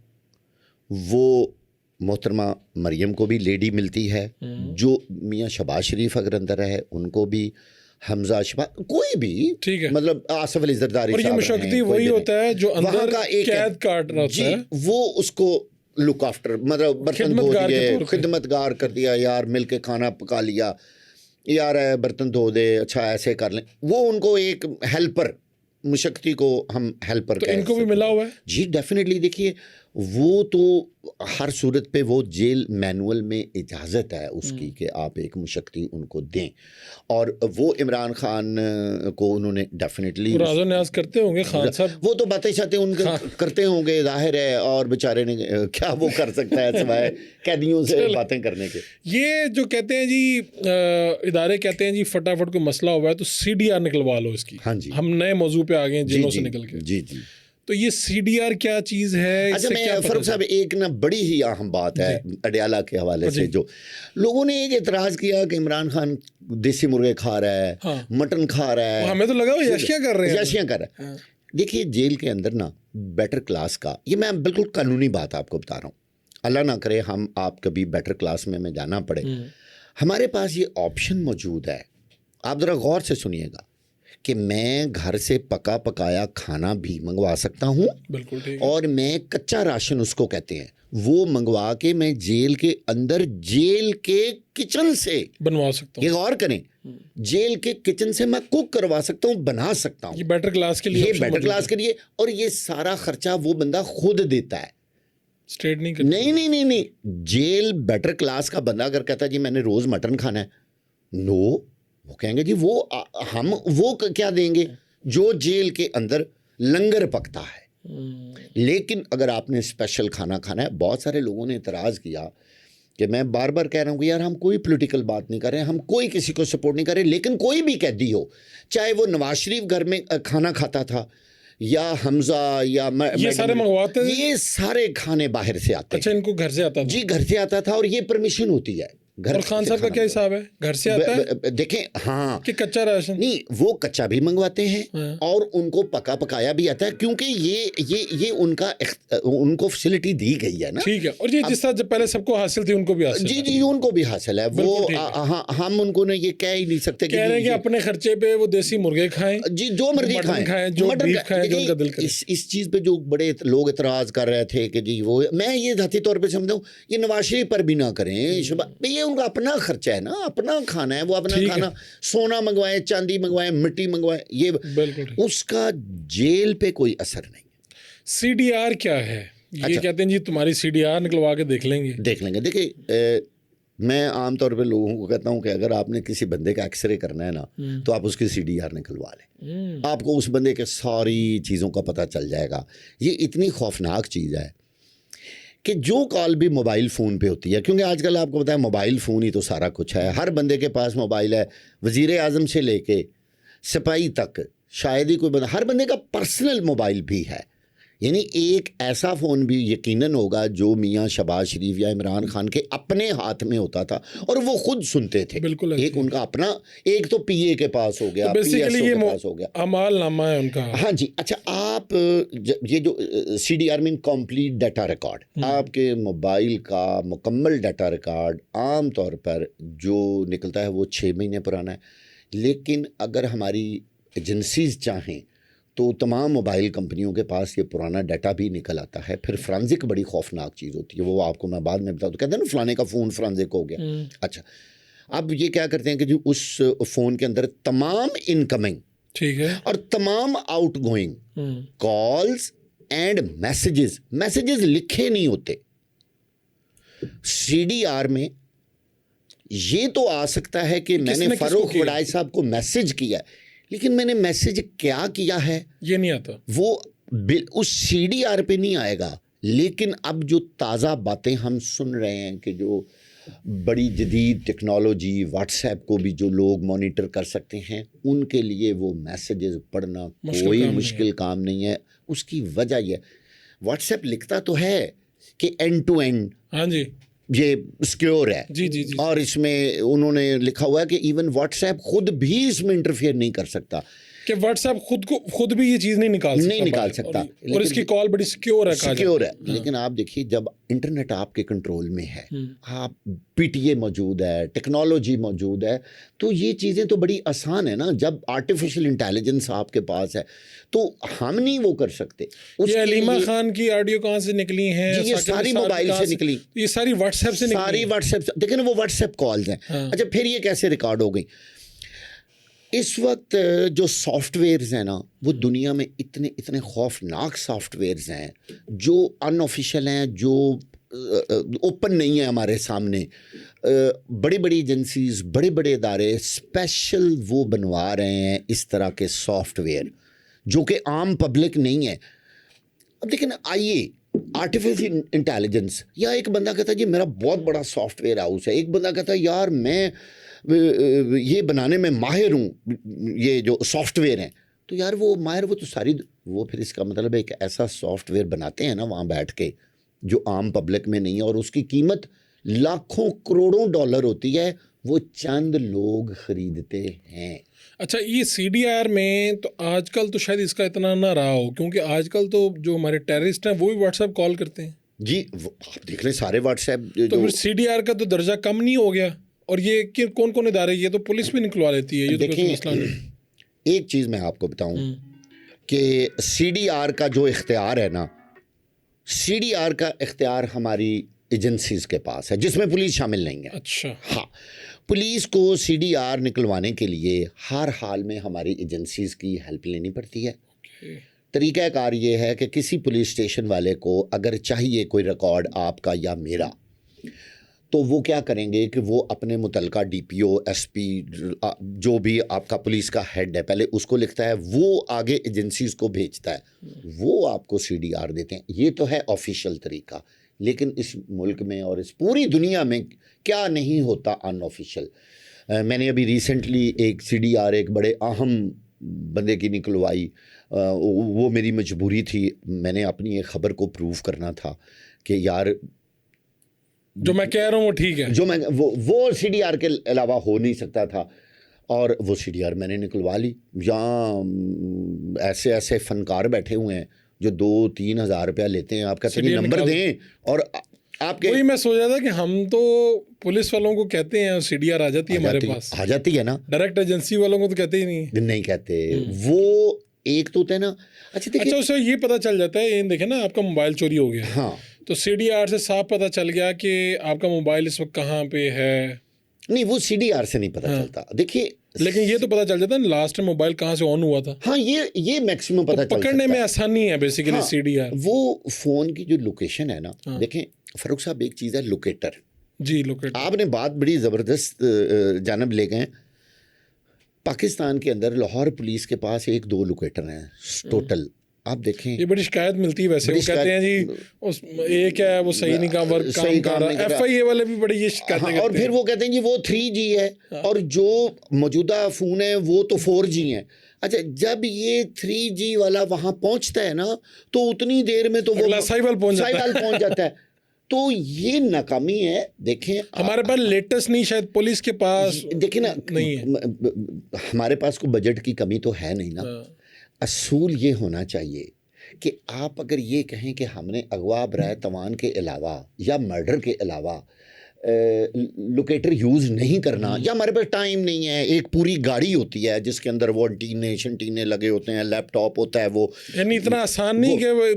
वो मोहतरमा मरियम को भी लेडी मिलती है, जो मियाँ शहबाज शरीफ अगर अंदर है उनको भी, हमजा शहबाज कोई भी, ठीक है, मतलब आसिफ अली जरदारी और ये मुशक्कती वही होता है जो अंदर का एक कैद काट रहा होता है, वो उसको लुक आफ्टर, मतलब बर्तन धो दिए, खिदमतगार कर दिया, यार मिल के खाना पका लिया, यार बर्तन धो दे, अच्छा ऐसे कर लें, वो उनको एक हेल्पर, मुशक्कती को हम हेल्पर, तो इनको भी मिला हुआ है जी डेफिनेटली। देखिए वो तो हर सूरत पे वो जेल मैनुअल में इजाज़त है उसकी कि आप एक मुशक्कती उनको दें, और वो इमरान खान को उन्होंने डेफिनेटली राज़ो न्याज़ करते होंगे खान साहब, वो तो बातें शातें उनके करते होंगे जाहिर है, और बेचारे ने क्या वो कर सकता है सिवाय कैदियों से बातें करने के। ये जो कहते हैं जी इदारे कहते हैं जी फटाफट कोई मसला हुआ है तो CDR निकलवा लो इसकी। हाँ जी, हम नए मौजू पे आ गए हैं जेलों से निकल के। जी जी, तो ये CDR क्या चीज़ है? अच्छा मैं फरूख साहब एक ना बड़ी ही अहम बात है अडियाला के हवाले से, जो लोगों ने एक एतराज़ किया कि इमरान खान देसी मुर्गे खा रहा है, हाँ, मटन खा रहा है, हमें तो लगा वो यशियां कर रहे हैं, यशियां कर रहा है। देखिए जेल के अंदर ना बेटर क्लास का, ये मैं बिल्कुल कानूनी बात आपको बता रहा हूँ, अल्लाह ना करे हम आप कभी बेटर क्लास में जाना पड़े, हमारे पास ये ऑप्शन मौजूद है। आप ज़रा गौर से सुनिएगा कि मैं घर से पका पकाया खाना भी मंगवा सकता हूँ, बिल्कुल ठीक, और मैं कच्चा राशन उसको कहते हैं वो मंगवा के मैं जेल के अंदर जेल के किचन से बनवा सकता हूँ। ये गौर करें, जेल के किचन से मैं कुक करवा सकता हूँ, बना सकता हूँ। ये बेटर क्लास के लिए, ये बेटर क्लास के लिए, और ये सारा खर्चा वो बंदा खुद देता है, स्टेट नहीं करता। नहीं, जेल बेटर क्लास का बंदा अगर कहता है जी मैंने रोज मटन खाना है, नो, वो कहेंगे जी वो हम वो क्या देंगे जो जेल के अंदर लंगर पकता है। लेकिन अगर आपने स्पेशल खाना खाना है, बहुत सारे लोगों ने इतराज़ किया कि मैं बार बार कह रहा हूँ कि यार हम कोई पॉलिटिकल बात नहीं कर रहे हैं, हम कोई किसी को सपोर्ट नहीं कर रहे, लेकिन कोई भी कैदी हो, चाहे वो नवाज शरीफ घर में खाना खाता था या हमजा या ये सारे मंगवाते हैं, ये सारे खाने बाहर से आते हैं। अच्छा, इनको घर से आता था? जी घर से आता था, और ये परमिशन होती है। और खान साहब का क्या हिसाब है, घर से आता है? देखें हाँ, कि कच्चा राशन? नहीं, वो कच्चा भी मंगवाते हैं और उनको पका पकाया भी आता है, क्योंकि ये उनको फैसिलिटी दी गई है ना। ठीक है, और ये जिस तरह पहले सबको हासिल थी उनको भी हासिल जी जी उनको भी हासिल है वो, हम उनको ने ये कह ही नहीं सकते कह रहे हैं कि अपने खर्चे पे वो देसी मुर्गे खाएं, जी जो मर्जी खाएं, जो बीफ खाएं, जो उनका दिल करे। इस चीज़ पे जो बड़े लोग इतराज़ कर रहे थे कि जी वो, मैं ये जाती तौर पे समझाऊं, ये नवाज शरीफ पर भी ना करें, ये उनका अपना खर्चा है ना, अपना खाना है, वो अपना खाना, सोना मंगवाए, चांदी मंगवाए, मिट्टी मंगवाए, ये उसका जेल पे कोई असर नहीं। CDR क्या है? ये कहते हैं जी तुम्हारी CDR निकलवा के देख लेंगे। देखिए मैं आमतौर पे लोगों को कहता हूँ कि अगर आपने किसी बंदे का एक्सरे करना है ना, तो आप उसकी CDR निकलवा लें, आपको उस बंदे के सारी चीज़ों का पता चल जाएगा। ये इतनी खौफनाक चीज़ है कि जो कॉल भी मोबाइल फ़ोन पे होती है, क्योंकि आजकल आपको पता है मोबाइल फ़ोन ही तो सारा कुछ है, हर बंदे के पास मोबाइल है, वज़ीर आज़म से लेके सिपाही तक, शायद ही कोई बंदा, हर बंदे का पर्सनल मोबाइल भी है। यानी एक ऐसा फ़ोन भी यकीनन होगा जो मियाँ शहबाज शरीफ या इमरान खान के अपने हाथ में होता था और वो खुद सुनते थे। बिल्कुल एक उनका अपना, एक तो पीए के पास हो गया, बेसिकली PSO ये के पास हो गया, अमाल नामा है उनका। हाँ जी। अच्छा, आप ये जो CDR mean complete data record, आपके मोबाइल का मुकम्मल डाटा रिकॉर्ड आम तौर पर जो निकलता है वो 6 महीने पुराना है, लेकिन अगर हमारी एजेंसीज चाहें तो तमाम मोबाइल कंपनियों के पास ये पुराना डाटा भी निकल आता है। फिर फ्रांजिक बड़ी खौफनाक चीज़ होती है, वो आपको मैं बाद में बताऊँ। तो कहते हैं ना फलाने का फ़ोन फ्रांजिक हो गया। अच्छा, अब ये क्या करते हैं कि जो उस फ़ोन के अंदर तमाम इनकमिंग, ठीक है, और तमाम आउटगोइंग कॉल्स एंड मैसेजेस लिखे नहीं होते। CDR में ये तो आ सकता है कि मैंने फारूक वड़ाई साहब को मैसेज किया, लेकिन मैंने मैसेज क्या किया है ये नहीं आता, वो उस CDR पे नहीं आएगा। लेकिन अब जो ताज़ा बातें हम सुन रहे हैं कि जो बड़ी जदीद टेक्नोलॉजी, व्हाट्सएप को भी जो लोग मॉनिटर कर सकते हैं, उनके लिए वो मैसेजेस पढ़ना कोई मुश्किल काम नहीं है। उसकी वजह यह, व्हाट्सएप लिखता तो है कि एंड टू एंड, हाँ जी, ये सिक्योर है। जी जी जी, और इसमें उन्होंने लिखा हुआ है कि इवन व्हाट्सएप खुद भी इसमें इंटरफेयर नहीं कर सकता, कि व्हाट्सएप खुद भी ये चीज़ नहीं निकाल सकता और इसकी कॉल बड़ी सिक्योर है। लेकिन आप देखिए, जब इंटरनेट आपके कंट्रोल में है, आप PTA मौजूद है, टेक्नोलॉजी मौजूद है, तो ये चीज़ें तो बड़ी आसान है ना। जब आर्टिफिशियल इंटेलिजेंस आपके पास है तो हम नहीं वो कर सकते। ये अलीमा खान की ऑडियो कहाँ से निकली हैं? ये सारी मोबाइल से निकली, ये सारी व्हाट्सएप से निकली, सारी व्हाट्सएप से। देखिए ना, वो व्हाट्सएप कॉल्स हैं। अच्छा, फिर ये कैसे रिकॉर्ड हो गई? इस वक्त जो सॉफ्टवेयर्स हैं ना, वो दुनिया में इतने खौफनाक सॉफ्टवेयर्स हैं जो अनऑफिशियल हैं, जो ओपन नहीं है हमारे सामने। बड़ी बड़ी एजेंसीज, बड़े बड़े इदारे स्पेशल वो बनवा रहे हैं इस तरह के सॉफ्टवेयर जो कि आम पब्लिक नहीं है। अब देखिए ना, आइए, आर्टिफिशियल इंटेलिजेंस, या एक बंदा कहता है जी मेरा बहुत बड़ा सॉफ्टवेयर हाउस है, एक बंदा कहता है यार मैं ये बनाने में माहिर हूँ, ये जो सॉफ्टवेयर हैं। तो यार वो माहिर, वो तो सारी, वो फिर इसका मतलब एक ऐसा सॉफ्टवेयर बनाते हैं ना वहाँ बैठ के जो आम पब्लिक में नहीं है, और उसकी कीमत लाखों करोड़ों डॉलर होती है, वो चंद लोग खरीदते हैं। अच्छा, ये CDR में तो आजकल तो शायद इसका इतना ना रहा हो, क्योंकि आजकल तो जो हमारे टेररिस्ट हैं वो भी व्हाट्सएप कॉल करते हैं जी। आप देख लें सारे व्हाट्सएप, तो फिर CDR का तो दर्जा कम नहीं हो गया? और ये कि कौन कौन इदारे, ये तो पुलिस भी निकलवा लेती है, ये तो कोई मसला नहीं। एक चीज़ मैं आपको बताऊं कि CDR का जो इख्तियार है ना, CDR का इख्तियार हमारी एजेंसीज के पास है, जिसमें पुलिस शामिल नहीं है। अच्छा, हाँ, पुलिस को CDR निकलवाने के लिए हर हाल में हमारी एजेंसीज की हेल्प लेनी पड़ती है। तरीक़ाकार ये है कि किसी पुलिस स्टेशन वाले को अगर चाहिए कोई रिकॉर्ड आपका या मेरा, तो वो क्या करेंगे कि वो अपने मुतलका DPO, SP, जो भी आपका पुलिस का हेड है, पहले उसको लिखता है, वो आगे एजेंसीज को भेजता है, वो आपको CDR देते हैं। ये तो है ऑफिशियल तरीका, लेकिन इस मुल्क में और इस पूरी दुनिया में क्या नहीं होता अनऑफिशियल। मैंने अभी रिसेंटली एक CDR एक बड़े अहम बंदे की निकलवाई। वो मेरी मजबूरी थी, मैंने अपनी एक ख़बर को प्रूव करना था कि यार जो मैं कह रहा हूँ वो ठीक है, जो मैं वो CDR के अलावा हो नहीं सकता था, और वो CDR मैंने निकलवा ली। यहाँ ऐसे ऐसे फनकार बैठे हुए हैं जो 2-3 हज़ार रुपया लेते हैं, आप कहते हैं नंबर दें, और आपके, वही मैं सोच रहा था कि हम तो पुलिस वालों को कहते हैं, CDR आ जाती है हमारे पास, आ जाती है ना, डायरेक्ट एजेंसी वालों को तो कहते ही नहीं कहते वो एक तो होता है ना। अच्छा देखिए, अच्छा, उससे ये पता चल जाता है, ये देखे ना आपका मोबाइल चोरी हो गया, हाँ, तो CDR से साफ पता चल गया कि आपका मोबाइल इस वक्त कहाँ पे है। नहीं, वो CDR से नहीं पता चलता। देखिए, लेकिन ये तो पता चल जाता है लास्ट में मोबाइल कहाँ से ऑन हुआ था। हाँ, ये मैक्सिमम पता चल पकड़ने में आसानी है बेसिकली। हाँ, CDR वो फ़ोन की जो लोकेशन है ना, देखें फारूक साहब, एक चीज़ है लोकेटर। जी, लोकेटर, आपने बात बड़ी ज़बरदस्त जानब ले गए। पाकिस्तान के अंदर लाहौर पुलिस के पास 1-2 लोकेटर हैं टोटल। आप देखें, ये बड़ी शिकायत मिलती है वैसे, वो कहते हैं जी उस एक है वो सही नहीं काम कर रहा, FIA वाले भी बड़ी ये शिकायत करते हैं। और फिर वो कहते हैं जी वो 3G है, और जो मौजूदा फ़ोन है वो तो 4G है। अच्छा, जब ये 3G वाला वहां पहुंचता है ना, तो उतनी देर में तो वो अगला साहिवाल पहुंच जाता है। तो ये नाकामी है। देखें, हमारे पास लेटेस्ट नहीं, शायद पुलिस के पास देखिए ना, नहीं है। हमारे पास कोई बजट की कमी तो है नहीं ना। असूल ये होना चाहिए कि आप अगर ये कहें कि हमने अगवा बराए तवान के अलावा या मर्डर के अलावा लोकेटर यूज़ नहीं करना, या हमारे पास टाइम नहीं है, एक पूरी गाड़ी होती है जिसके अंदर वो एंटीने लगे होते हैं, लैपटॉप होता है, वो यानी इतना आसान नहीं कि वो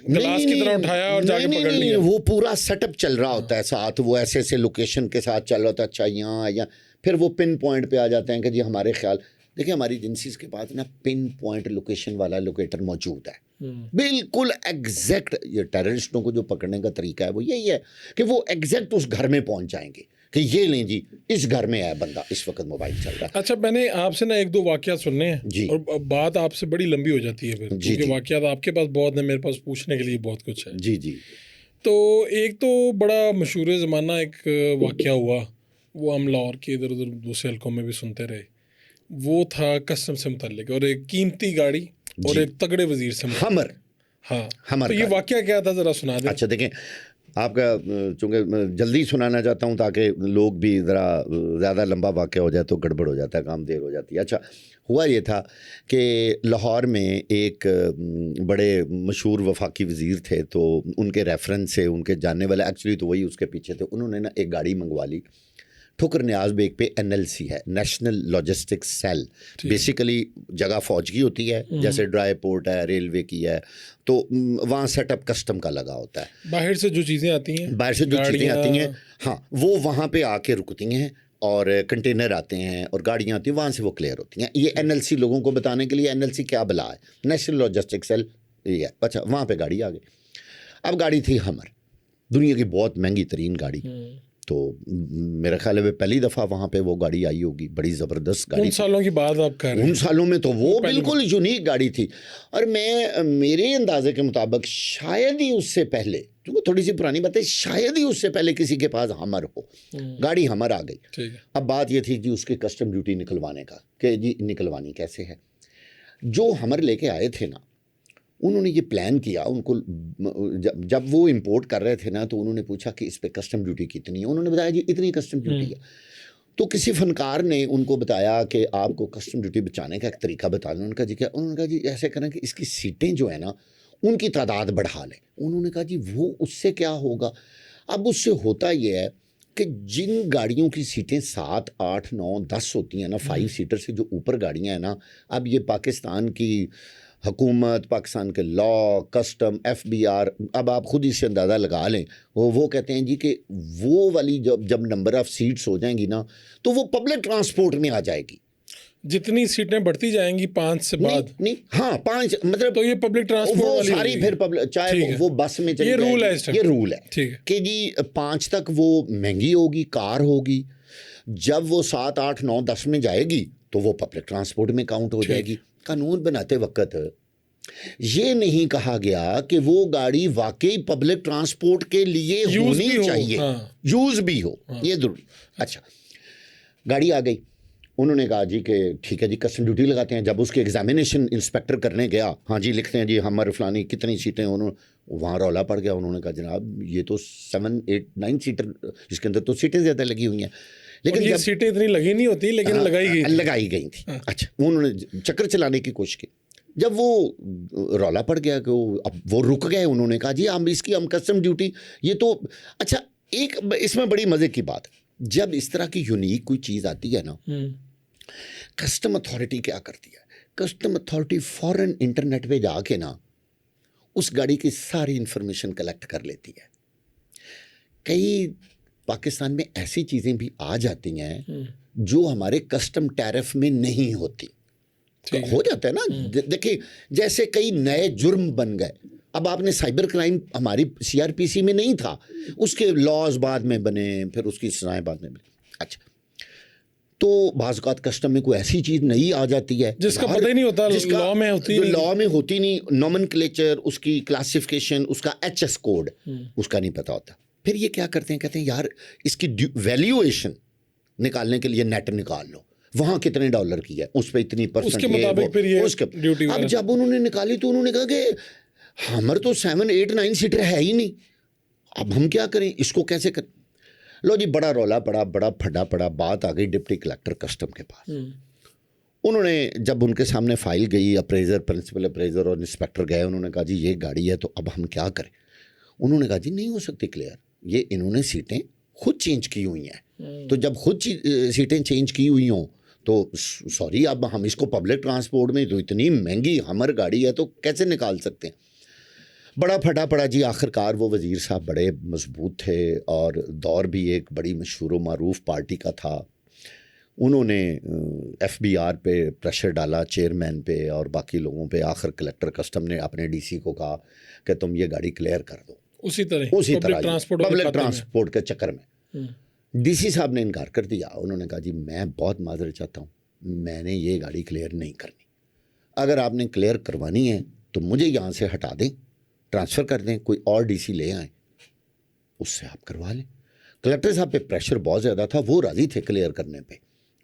ग्लास की तरह उठाया और जाके पकड़ लिया। वो पूरा सेटअप चल रहा होता है साथ, वो ऐसे ऐसे लोकेशन के साथ चल रहा होता है। अच्छा, यहाँ या फिर वो पिन पॉइंट पे आ जाते हैं कि जी हमारे ख्याल, देखिए हमारी एजेंसीज के पास ना पिन पॉइंट लोकेशन वाला लोकेटर मौजूद है, बिल्कुल एग्जैक्ट। ये टेररिस्टों को जो पकड़ने का तरीका है वो यही है कि वो एग्जैक्ट उस घर में पहुंच जाएंगे कि ये लें जी, इस घर में है बंदा, इस वक्त मोबाइल चल रहा है। अच्छा, मैंने आपसे ना एक दो वाकयात सुनने हैं जी। और बात आपसे बड़ी लंबी हो जाती है फिर, क्योंकि वाकयात आपके पास बहुत है, मेरे पास पूछने के लिए बहुत कुछ है। जी जी। तो एक तो बड़ा मशहूर ज़माना एक वाकया हुआ, वो हम लाहौर के इधर उधर दूसरे हल्कों में भी सुनते रहे। वो था कस्टम से मुतल्लिक, और एक कीमती गाड़ी और एक तगड़े वजीर से मुतल्लिक। हमर। हाँ, हमर तो ये वाकया क्या था, ज़रा सुना दें। अच्छा, देखें, आपका चूँकि जल्दी सुनाना चाहता हूँ ताकि लोग भी ज़रा ज़्यादा लंबा वाकया हो जाए तो गड़बड़ हो जाता है, काम देर हो जाती है। अच्छा, हुआ ये था कि लाहौर में एक बड़े मशहूर वफाकी वज़ीर थे, तो उनके रेफरेंस से उनके जानने वाले, एक्चुअली तो वही उसके पीछे थे, उन्होंने ना एक गाड़ी मंगवा ली। ठुकर न्याज बेग पे NLC है, नेशनल लॉजिस्टिक्स सेल। बेसिकली जगह फ़ौज की होती है, जैसे ड्राई पोर्ट है, रेलवे की है, तो वहाँ सेटअप कस्टम का लगा होता है। बाहर से जो चीज़ें आती हैं, हाँ, वो वहाँ पे आके रुकती हैं और कंटेनर आते हैं और गाड़ियाँ आती हैं, वहाँ से वो क्लियर होती हैं। ये NLC लोगों को बताने के लिए, NLC क्या बला है, नेशनल लॉजिस्टिक्स सेल ये है। अच्छा, वहाँ पे गाड़ी आ गई। अब गाड़ी थी हमर, दुनिया की बहुत महंगी तरीन गाड़ी। तो मेरा ख्याल है पहली दफ़ा वहाँ पे वो गाड़ी आई होगी, बड़ी ज़बरदस्त गाड़ी। उन सालों की बात आप कह रहे हैं? उन सालों में तो वो बिल्कुल यूनिक गाड़ी थी। और मेरे अंदाजे के मुताबिक शायद ही उससे पहले, क्योंकि थोड़ी सी पुरानी बात है, शायद ही उससे पहले किसी के पास हमर हो। गाड़ी हमर आ गई। ठीक है। अब बात ये थी कि उसकी कस्टम ड्यूटी निकलवाने का, कि जी निकलवानी कैसे है। जो हमर लेके आए थे ना, उन्होंने ये प्लान किया, उनको जब वो इंपोर्ट कर रहे थे ना, तो उन्होंने पूछा कि इस पे कस्टम ड्यूटी कितनी है। उन्होंने बताया जी इतनी कस्टम ड्यूटी है। तो किसी फनकार ने उनको बताया कि आपको कस्टम ड्यूटी बचाने का एक तरीका बता दें। उन्होंने कहा जी क्या? उन्होंने कहा जी ऐसे करें कि इसकी सीटें जो है ना, उनकी तादाद बढ़ा लें। उन्होंने कहा जी वो उससे क्या होगा? अब उससे होता ये है कि जिन गाड़ियों की सीटें 7, 8, 9, 10 होती हैं ना, 5 सीटर से जो ऊपर गाड़ियाँ हैं ना, अब ये पाकिस्तान की हुकूमत, पाकिस्तान के लॉ, कस्टम, FBR, अब आप खुद इससे अंदाज़ा लगा लें। वो कहते हैं जी कि वो वाली जब नंबर ऑफ़ सीट्स हो जाएंगी ना, तो वो पब्लिक ट्रांसपोर्ट में आ जाएगी। जितनी सीटें बढ़ती जाएंगी 5 से बाद, नहीं, हाँ 5 मतलब, तो ये पब्लिक ट्रांसपोर्ट वो वाली सारी फिर पब्लिक, चाहे वो बस में चली ये जाएगी, रूल है इस टाइम। ये रूल है ठीक है कि जी 5 तक वो महंगी होगी, कार होगी। जब वो 7, 8, 9, 10 में जाएगी तो वो पब्लिक ट्रांसपोर्ट में काउंट हो जाएगी। कानून बनाते वक्त ये नहीं कहा गया कि वो गाड़ी वाकई पब्लिक ट्रांसपोर्ट के लिए होनी चाहिए, यूज भी हो, ये जरूरी। अच्छा, गाड़ी आ गई। उन्होंने कहा जी कि ठीक है जी, कस्टम ड्यूटी लगाते हैं। जब उसके एग्जामिनेशन इंस्पेक्टर करने गया, हाँ जी लिखते हैं जी हमारे फलानी कितनी सीटें, उन्होंने वहाँ रौला पड़ गया। उन्होंने कहा जनाब ये तो 7, 8, 9 सीटर, इसके अंदर तो सीटें ज़्यादा लगी हुई हैं। लेकिन ये सीटें इतनी लगी नहीं होती, लेकिन लगाई गई थी। अच्छा, उन्होंने चक्कर चलाने की कोशिश की। जब वो रौला पड़ गया कि अब वो रुक गए, उन्होंने कहा जी हम कस्टम ड्यूटी, ये तो अच्छा। एक इसमें बड़ी मज़े की बात, जब इस तरह की यूनिक कोई चीज़ आती है ना, कस्टम अथॉरिटी क्या करती है? कस्टम अथॉरिटी फ़ौरन इंटरनेट पे जाके ना उस गाड़ी की सारी इंफॉर्मेशन कलेक्ट कर लेती है। कई पाकिस्तान में ऐसी चीज़ें भी आ जाती हैं जो हमारे कस्टम टैरिफ में नहीं होती। तो हो जाता है ना। देखिए जैसे कई नए जुर्म बन गए। अब आपने साइबर क्राइम, हमारी CRPC में नहीं था, उसके लॉज बाद में बने, फिर उसकी सजाएं बाद में बनी। अच्छा, तो बाज़ औक़ात कस्टम में कोई ऐसी चीज़ नई आ जाती है जिसका पता ही नहीं होता, लॉ में होती नहीं, नॉमेनक्लेचर, उसकी क्लासिफिकेशन, उसका HS कोड उसका नहीं पता होता। फिर ये क्या करते हैं, कहते हैं यार इसकी वैल्यूएशन निकालने के लिए नेट निकाल लो, वहाँ कितने डॉलर की है, उस पर इतनी परसेंट, उसके मुताबिक फिर ये ड्यूटी। अब जब उन्होंने निकाली तो उन्होंने कहा कि हमर तो 7, 8, 9 सीटर है ही नहीं, अब हम क्या करें, इसको कैसे करें। लो जी, बड़ा रौला पड़ा, बड़ा फटा पड़ा, बात आ गई डिप्टी कलेक्टर कस्टम के पास। उन्होंने जब उनके सामने फाइल गई, अप्रेजर, प्रिंसिपल अप्रेजर और इंस्पेक्टर गए, उन्होंने कहा जी ये गाड़ी है तो अब हम क्या करें। उन्होंने कहा जी नहीं हो सकती क्लियर, ये इन्होंने सीटें खुद चेंज की हुई हैं, तो जब खुद सीटें चेंज की हुई हों तो सॉरी, अब हम इसको पब्लिक ट्रांसपोर्ट में, तो इतनी महंगी हमर गाड़ी है तो कैसे निकाल सकते हैं। बड़ा फटा पड़ा जी। आखिरकार वो वज़ीर साहब बड़े मजबूत थे और दौर भी एक बड़ी मशहूर मारूफ पार्टी का था। उन्होंने FBR पे प्रेशर डाला, चेयरमैन पे और बाकी लोगों पे। आखिर कलेक्टर कस्टम ने अपने DC को कहा कि तुम ये गाड़ी क्लियर कर दो, उसी तरह पब्लिक ट्रांसपोर्ट के चक्कर में। DC साहब ने इनकार कर दिया। उन्होंने कहा जी मैं बहुत माजरत चाहता हूँ, मैंने ये गाड़ी क्लियर नहीं करनी, अगर आपने क्लियर करवानी है तो मुझे यहाँ से हटा दें, ट्रांसफ़र कर दें, कोई और DC ले आएँ, उससे आप करवा लें। कलेक्टर साहब पे प्रेशर बहुत ज़्यादा था, वो राज़ी थे क्लियर करने पे,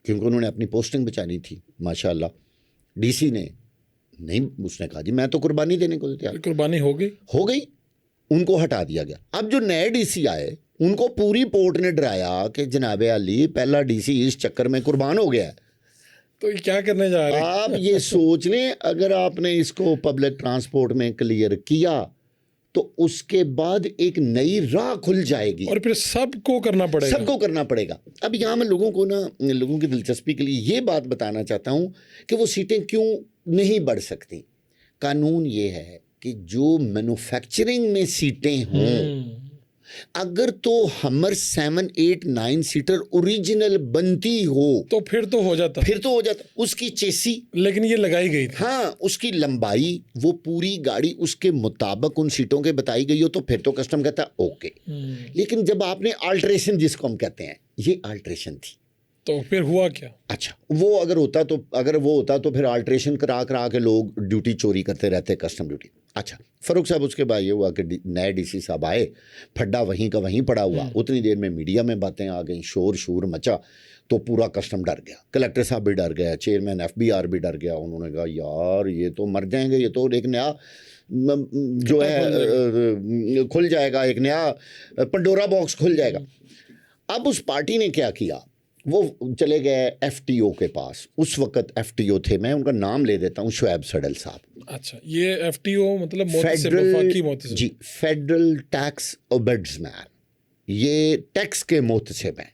क्योंकि उन्होंने अपनी पोस्टिंग बचानी थी माशाल्लाह। DC ने नहीं, उसने कहा जी मैं तो कुर्बानी देने को तैयार। कुर्बानी हो गई, उनको हटा दिया गया। अब जो नए DC आए उनको पूरी पोर्ट ने डराया कि जनाब अली पहला DC इस चक्कर में कुर्बान हो गया है, तो क्या करने जा रहे हैं। आप ये सोच लें, अगर आपने इसको पब्लिक ट्रांसपोर्ट में क्लियर किया तो उसके बाद एक नई राह खुल जाएगी और फिर सबको करना पड़ेगा। अब यहाँ मैं लोगों की दिलचस्पी के लिए ये बात बताना चाहता हूँ कि वो सीटें क्यों नहीं बढ़ सकती। कानून ये है कि जो मैन्युफैक्चरिंग में सीटें हों, अगर तो हमर 7, 8, 9 सीटर ओरिजिनल बनती हो तो फिर तो हो जाता उसकी चेसी, लेकिन ये लगाई गई थी। हाँ, उसकी लंबाई, वो पूरी गाड़ी उसके मुताबिक उन सीटों के बताई गई हो तो फिर तो कस्टम कहता है ओके। लेकिन जब आपने अल्ट्रेशन, जिसको हम कहते हैं, ये अल्ट्रेशन थी, तो फिर हुआ क्या। अच्छा, वो अगर वो होता तो फिर अल्ट्रेशन करा के लोग ड्यूटी चोरी करते रहते, कस्टम ड्यूटी। अच्छा, फ़ारूक साहब, उसके बाद ये हुआ कि नए DC साहब आए, फड्डा वहीं का वहीं पड़ा हुआ। उतनी देर में मीडिया में बातें आ गई, शोर मचा, तो पूरा कस्टम डर गया, कलेक्टर साहब भी डर गया, चेयरमैन FBR भी डर गया। उन्होंने कहा यार ये तो मर जाएंगे, ये तो एक नया जो है खुल जाएगा, एक नया पंडोरा बॉक्स खुल जाएगा। अब उस पार्टी ने क्या किया, वो चले गए FTO के पास। उस वक्त FTO थे, मैं उनका नाम ले देता हूँ, शुएब सडल साहब। अच्छा, ये FTO मतलब फेडरल टैक्स ओम्बुड्समैन, ये टैक्स के मोहतसिब हैं,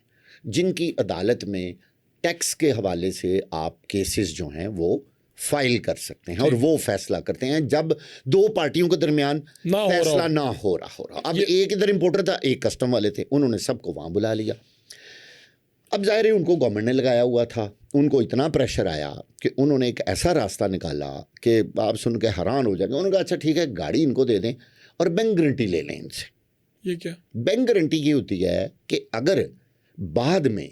जिनकी अदालत में टैक्स के हवाले से आप केसेस जो हैं वो फाइल कर सकते हैं और वो फैसला करते हैं जब दो पार्टियों के दरमियान फैसला ना हो रहा। अब एक इधर इंपोर्टर था, एक कस्टम वाले थे, उन्होंने सबको वहाँ बुला लिया। अब ज़ाहिर है उनको गवर्नमेंट ने लगाया हुआ था, उनको इतना प्रेशर आया कि उन्होंने एक ऐसा रास्ता निकाला कि आप सुन के हैरान हो जाएंगे। उन्होंने कहा अच्छा ठीक है, गाड़ी इनको दे दें और बैंक गारंटी ले लें इनसे। ये क्या? बैंक गारंटी ये होती है कि अगर बाद में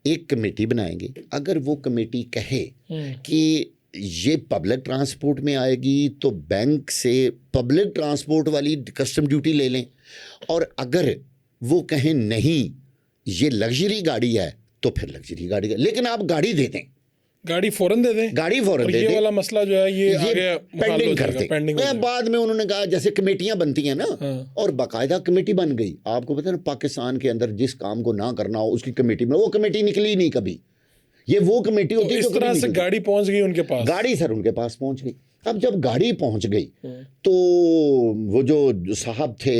एक कमेटी बनाएंगे, अगर वो कमेटी कहे कि ये पब्लिक ट्रांसपोर्ट में आएगी तो बैंक से पब्लिक ट्रांसपोर्ट वाली कस्टम ड्यूटी ले लें, और अगर वो कहें नहीं ये लग्जरी गाड़ी है तो फिर लग्जरी गाड़ी का, लेकिन आप गाड़ी दे दें, गाड़ी फौरन दे दें। ये वाला मसला जो है ये पेंडिंग करते। बाद में उन्होंने कहा जैसे कमेटियां बनती हैं ना, और बाकायदा कमेटी बन गई। आपको पता है ना, पाकिस्तान के अंदर जिस काम को ना करना हो उसकी कमेटी में, वो कमेटी निकली नहीं कभी। ये वो कमेटी होती है इस तरह से गाड़ी पहुंच गई उनके पास। गाड़ी सर उनके पास पहुंच गई। अब जब गाड़ी पहुंच गई तो वो जो साहब थे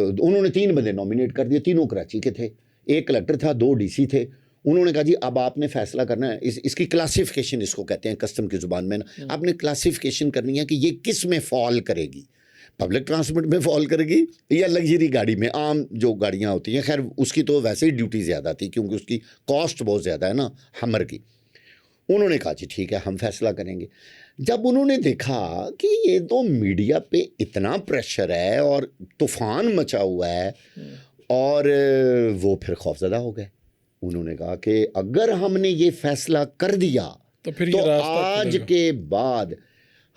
उन्होंने 3 बंदे नॉमिनेट कर दिए, तीनों कराची के थे, एक कलेक्टर था, 2 DC थे। उन्होंने कहा जी अब आपने फैसला करना है, इसकी क्लासिफिकेशन इसको कहते हैं कस्टम की ज़ुबान में ना, आपने क्लासिफिकेशन करनी है कि ये किस में फॉल करेगी, पब्लिक ट्रांसपोर्ट में फॉल करेगी या लग्जरी गाड़ी में, आम जो गाड़ियाँ होती हैं। खैर उसकी तो वैसे ही ड्यूटी ज़्यादा थी क्योंकि उसकी कॉस्ट बहुत ज़्यादा है ना हमर की। उन्होंने कहा जी ठीक है हम फैसला करेंगे। जब उन्होंने देखा कि ये तो मीडिया पे इतना प्रेशर है और तूफ़ान मचा हुआ है, और वो फिर खौफज़दा हो गए। उन्होंने कहा कि अगर हमने ये फैसला कर दिया तो फिर तो आज के बाद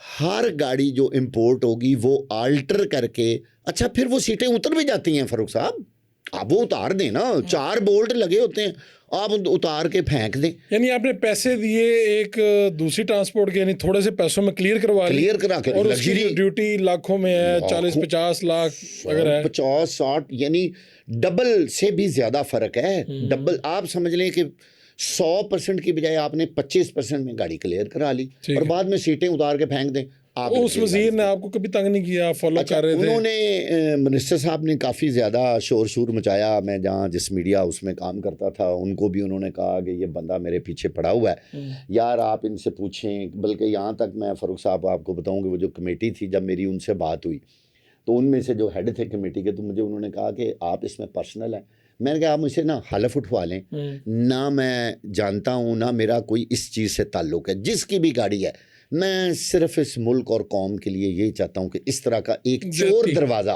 हर गाड़ी जो इंपोर्ट होगी वो आल्टर करके, अच्छा फिर वो सीटें उतर भी जाती हैं फ़ारूक साहब, आप वो उतार दें ना, 4 बोल्ट लगे होते हैं आप उतार के फेंक दें, यानी आपने पैसे दिए एक दूसरी ट्रांसपोर्ट के, यानी थोड़े से पैसों में क्लियर करवा ली, क्लियर करा के और उसकी luxury- ड्यूटी लाखों में है, 40-50 लाख अगर है, 50-60 यानी डबल से भी ज्यादा फर्क है। डबल आप समझ लें कि 100% की बजाय आपने 25% में गाड़ी क्लियर करा ली और बाद में सीटें उतार के फेंक दें। आप उस वजीर ने आपको कभी तंग नहीं किया, फॉलो अच्छा, कर रहे थे? उन्होंने मिनिस्टर साहब ने काफ़ी ज़्यादा शोर शोर मचाया। मैं जहाँ जिस मीडिया उसमें काम करता था उनको भी उन्होंने कहा कि ये बंदा मेरे पीछे पड़ा हुआ है यार, आप इनसे पूछें। बल्कि यहाँ तक मैं फ़ारूक साहब आपको बताऊँ कि वो जो कमेटी थी, जब मेरी उनसे बात हुई तो उनमें से जो हेड थे कमेटी के, तो मुझे उन्होंने कहा कि आप इसमें पर्सनल हैं। मैंने कहा आप मुझसे ना हलफ उठवा लें, ना मैं जानता हूँ ना मेरा कोई इस चीज़ से ताल्लुक़ है। जिसकी भी गाड़ी है, मैं सिर्फ इस मुल्क और कौम के लिए यही चाहता हूँ कि इस तरह का एक चोर दरवाज़ा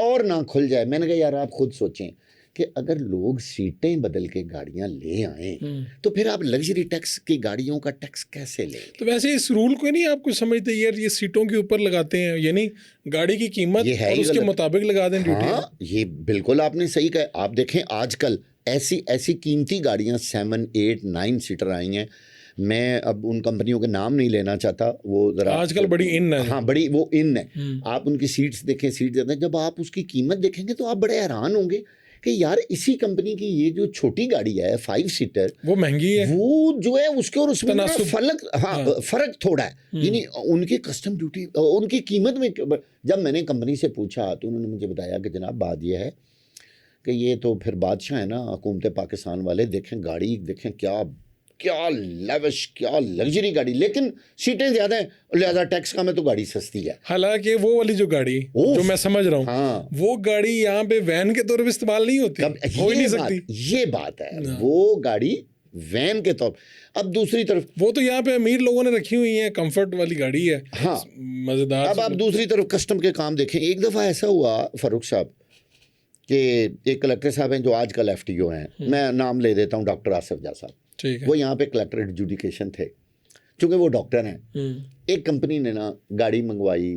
और ना खुल जाए। मैंने कहा यार आप खुद सोचें कि अगर लोग सीटें बदल के गाड़ियां ले आए तो फिर आप लग्जरी टैक्स की गाड़ियों का टैक्स कैसे लेंगे? तो वैसे इस रूल को नहीं आपको समझते यार, ये सीटों के ऊपर लगाते हैं, यानी गाड़ी की कीमत और उसके मुताबिक लगा दें ड्यूटी। हाँ, ये बिल्कुल आपने सही कहा। आप देखें आजकल ऐसी ऐसी कीमती गाड़ियां 7, 8, 9 सीटर आई हैं। मैं अब उन कंपनियों के नाम नहीं लेना चाहता, वो जरा आजकल बड़ी इन है। हाँ, बड़ी वो इन है। आप उनकी सीट्स देखें, सीट देते हैं, जब आप उसकी कीमत देखेंगे तो आप बड़े हैरान होंगे कि यार इसी कंपनी की ये जो छोटी गाड़ी है 5 सीटर, वो महंगी है, वो जो है उसके और उसमें फर्क थोड़ा है। यानी उनकी कस्टम ड्यूटी, उनकी कीमत में। जब मैंने कंपनी से पूछा तो उन्होंने मुझे बताया कि जनाब बात यह है कि ये तो फिर बादशाह है ना हुकूमत पाकिस्तान वाले, देखें गाड़ी देखें क्या क्या लेविश, क्या लग्जरी गाड़ी, लेकिन सीटें ज़्यादा हैं, लिहाजा टैक्स का में तो गाड़ी सस्ती है। हालांकि वो वाली जो गाड़ी जो मैं समझ रहा हूँ, हाँ, वो गाड़ी यहाँ पे वैन के तौर पे इस्तेमाल नहीं होती, हो ही नहीं सकती। ये बात है, वो गाड़ी वैन के तौर। अब दूसरी तरफ वो तो यहाँ पे अमीर लोगों ने रखी हुई है, कंफर्ट वाली गाड़ी है, हाँ मज़ेदार। अब आप दूसरी तरफ कस्टम के काम देखें। एक दफ़ा ऐसा हुआ फ़ारूक साहब कि एक कलेक्टर साहब हैं जो आजकल FTO हैं, मैं नाम ले देता हूँ, डॉक्टर आसिफ जा साहब, वो यहाँ पे कलेक्टर एडजुडिकेशन थे। चूँकि वो डॉक्टर हैं, एक कंपनी ने ना गाड़ी मंगवाई,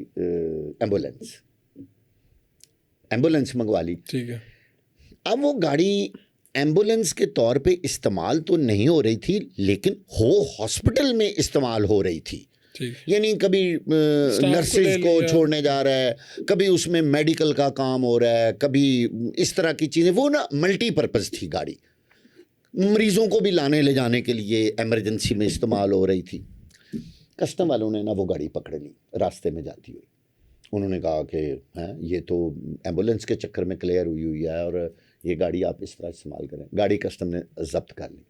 एम्बुलेंस मंगवा ली। ठीक है। अब वो गाड़ी एम्बुलेंस के तौर पे इस्तेमाल तो नहीं हो रही थी, लेकिन हॉस्पिटल में इस्तेमाल हो रही थी। यानी कभी नर्सेज को छोड़ने जा रहा है, कभी उसमें मेडिकल का काम हो रहा है, कभी इस तरह की चीज़ें। वो ना मल्टीपर्पज़ थी गाड़ी, मरीज़ों को भी लाने ले जाने के लिए एमरजेंसी में इस्तेमाल हो रही थी। कस्टम वालों ने ना वो गाड़ी पकड़ ली रास्ते में जाती हुई। उन्होंने कहा कि ये तो एम्बुलेंस के चक्कर में क्लियर हुई है और ये गाड़ी आप इस तरह इस्तेमाल करें। गाड़ी कस्टम ने जब्त कर ली।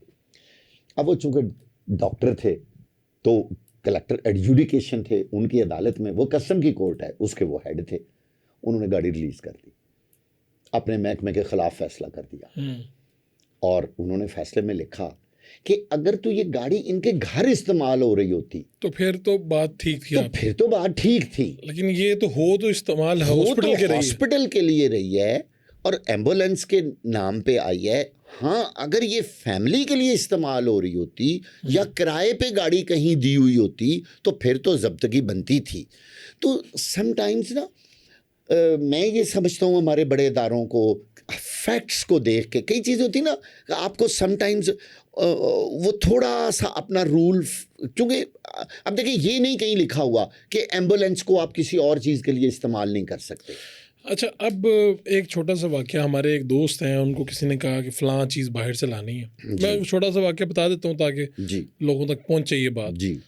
अब वो चूँकि डॉक्टर थे तो कलेक्टर एडजुडिकेशन थे, उनकी अदालत में, वो कस्टम की कोर्ट है, उसके वो हेड थे। उन्होंने गाड़ी रिलीज़ कर दी, अपने महकमे के ख़िलाफ़ फ़ैसला कर दिया और उन्होंने फ़ैसले में लिखा कि अगर तो ये गाड़ी इनके घर इस्तेमाल हो रही होती तो फिर तो बात ठीक थी, तो फिर तो बात ठीक थी। लेकिन ये तो तो इस्तेमाल हॉस्पिटल के लिए रही है और एम्बुलेंस के नाम पे आई है। हाँ, अगर ये फैमिली के लिए इस्तेमाल हो रही होती या किराए पे गाड़ी कहीं दी हुई होती तो फिर तो ज़ब्तगी बनती थी। तो समटाइम्स ना मैं ये समझता हूँ हमारे बड़े इदारों को फैक्ट्स को देख के, कई चीज़ें होती ना आपको समटाइम्स वो थोड़ा सा अपना रूल, क्योंकि अब देखिए ये नहीं कहीं लिखा हुआ कि एम्बुलेंस को आप किसी और चीज़ के लिए इस्तेमाल नहीं कर सकते। अच्छा, अब एक छोटा सा वाक़या, हमारे एक दोस्त हैं, उनको किसी ने कहा कि फ़लाँ चीज़ बाहर से लानी है। मैं छोटा सा वाक़या बता देता हूँ ताकि लोगों तक पहुँचे ये बात। जी।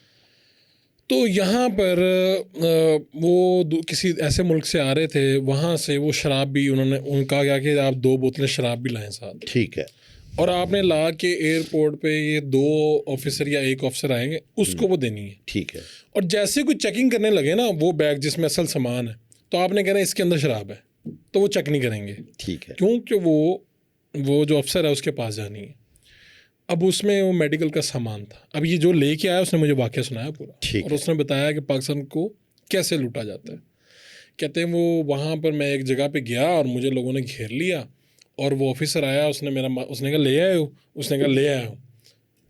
तो यहाँ पर वो किसी ऐसे मुल्क से आ रहे थे, वहाँ से वो शराब भी उनका क्या कि आप 2 बोतलें शराब भी लाएं साथ। ठीक है। और आपने ला के एयरपोर्ट पे ये 2 ऑफिसर या 1 ऑफिसर आएंगे, उसको वो देनी है। ठीक है। और जैसे कोई चेकिंग करने लगे ना वो बैग जिसमें असल सामान है, तो आपने कहना इसके अंदर शराब है, तो वो चेक नहीं करेंगे। ठीक है। क्योंकि वो जो अफसर है उसके पास जानी है। अब उसमें वो मेडिकल का सामान था। अब ये जो लेके आया उसने मुझे वाक़या सुनाया पूरा, और उसने बताया कि पाकिस्तान को कैसे लूटा जाता है। कहते हैं वो वहाँ पर मैं एक जगह पे गया और मुझे लोगों ने घेर लिया और वो ऑफिसर आया, उसने कहा ले आए हो? उसने कहा ले आया हूँ।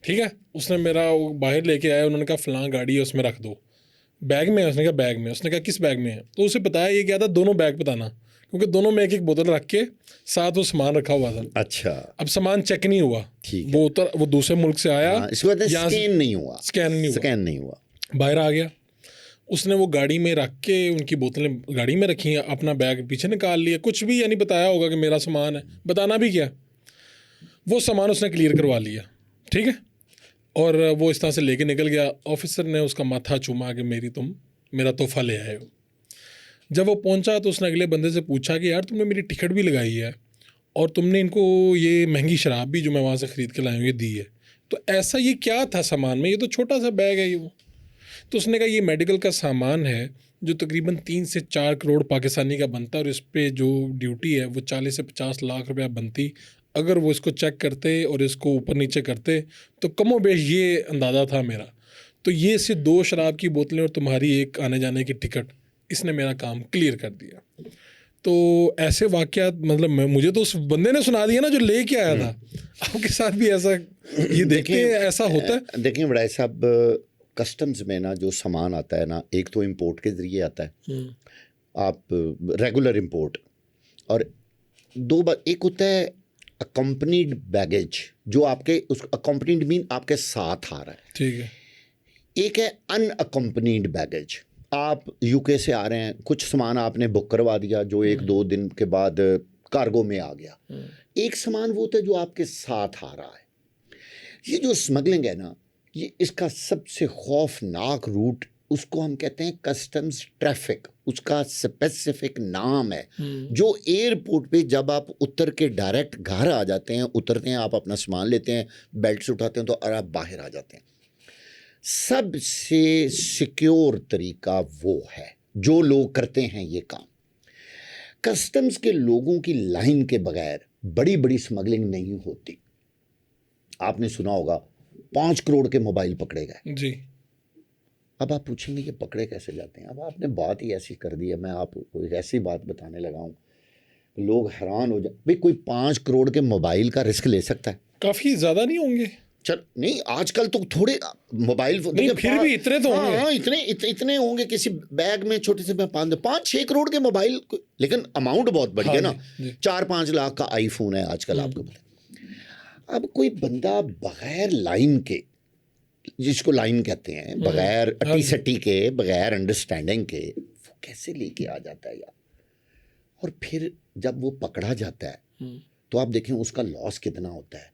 ठीक है, उसने मेरा बाहर लेके आया, उन्होंने कहा फ़लाँ गाड़ी है उसमें रख दो। बैग में है? उसने कहा बैग में। उसने कहा किस बैग में है? तो उसे बताया ये क्या था, दोनों बैग बताना, क्योंकि दोनों में एक एक बोतल रख के साथ वो सामान रखा हुआ था। अच्छा, अब सामान चेक नहीं हुआ, ठीक है। वो दूसरे मुल्क से आया, हाँ, इसके बाद यहाँ से स्कैन नहीं हुआ, स्कैन नहीं हुआ, बाहर आ गया। उसने वो गाड़ी में रख के उनकी बोतलें गाड़ी में रखी हैं, अपना बैग पीछे निकाल लिया, कुछ भी यानी बताया होगा कि मेरा सामान है, बताना भी क्या, वो सामान उसने क्लियर करवा लिया, ठीक है। और वो इस तरह से लेके निकल गया। ऑफिसर ने उसका माथा चूमा कि तुम मेरा तोहफा ले आए हो। जब वो पहुंचा तो उसने अगले बंदे से पूछा कि यार तुमने मेरी टिकट भी लगाई है और तुमने इनको ये महंगी शराब भी जो मैं वहाँ से ख़रीद के लाया हूँ ये दी है, तो ऐसा ये क्या था सामान में, ये तो छोटा सा बैग है ये वो। तो उसने कहा ये मेडिकल का सामान है जो तकरीबन 3 से 4 करोड़ पाकिस्तानी का बनता है और इस पर जो ड्यूटी है वो 40 से 50 लाख रुपया बनती। अगर वो इसको चेक करते और इसको ऊपर नीचे करते तो कमो बेश ये अंदाज़ा था मेरा। तो ये सिर्फ 2 शराब की बोतलें और तुम्हारी एक आने जाने की टिकट, इसने मेरा काम क्लियर कर दिया। तो ऐसे वाक़यात मतलब मुझे तो उस बंदे ने सुना दिया ना जो ले के आया था। आपके साथ भी ऐसा ये देखते हैं ऐसा होता है? देखिए बड़ाई साहब, कस्टम्स में ना जो सामान आता है ना, एक तो इंपोर्ट के ज़रिए आता है, आप रेगुलर इंपोर्ट, और 2 बार एक होता है अकम्पनीड बैगेज, जो आपके उस अकम्पनीड मीन आपके साथ आ रहा है, ठीक है। एक है अनअकम्पनीड बैगेज, आप यूके से आ रहे हैं, कुछ सामान आपने बुक करवा दिया जो 1-2 दिन के बाद कार्गो में आ गया। एक सामान वो होता है जो आपके साथ आ रहा है। ये जो स्मगलिंग है ना, ये इसका सबसे खौफनाक रूट, उसको हम कहते हैं कस्टम्स ट्रैफिक, उसका स्पेसिफिक नाम है। जो एयरपोर्ट पे जब आप उतर के डायरेक्ट घर आ जाते हैं, उतरते हैं, आप अपना सामान लेते हैं, बेल्ट से उठाते हैं तो और आप बाहर आ जाते हैं, सबसे सिक्योर तरीका वो है जो लोग करते हैं ये काम। कस्टम्स के लोगों की लाइन के बगैर बड़ी बड़ी स्मगलिंग नहीं होती। आपने सुना होगा 5 करोड़ के मोबाइल पकड़े गए जी। अब आप पूछेंगे ये पकड़े कैसे जाते हैं। अब आपने बात ही ऐसी कर दी है, मैं आपको एक ऐसी बात बताने लगा हूँ, लोग हैरान हो जाए। भाई कोई 5 करोड़ के मोबाइल का रिस्क ले सकता है? काफ़ी ज़्यादा नहीं होंगे? चल नहीं, आजकल तो थोड़े मोबाइल नहीं, फिर भी इतने तो होंगे। हाँ, इतने होंगे किसी बैग में छोटे से 5-6 करोड़ के मोबाइल, लेकिन अमाउंट बहुत बढ़ गया ना। 4-5 लाख का आईफोन है आजकल, आपको पता। अब कोई बंदा बगैर लाइन के, जिसको लाइन कहते हैं, बगैर अटी सटी के, बगैर अंडरस्टैंडिंग के, वो कैसे लेके आ जाता है यार। और फिर जब वो पकड़ा जाता है तो आप देखें उसका लॉस कितना होता है।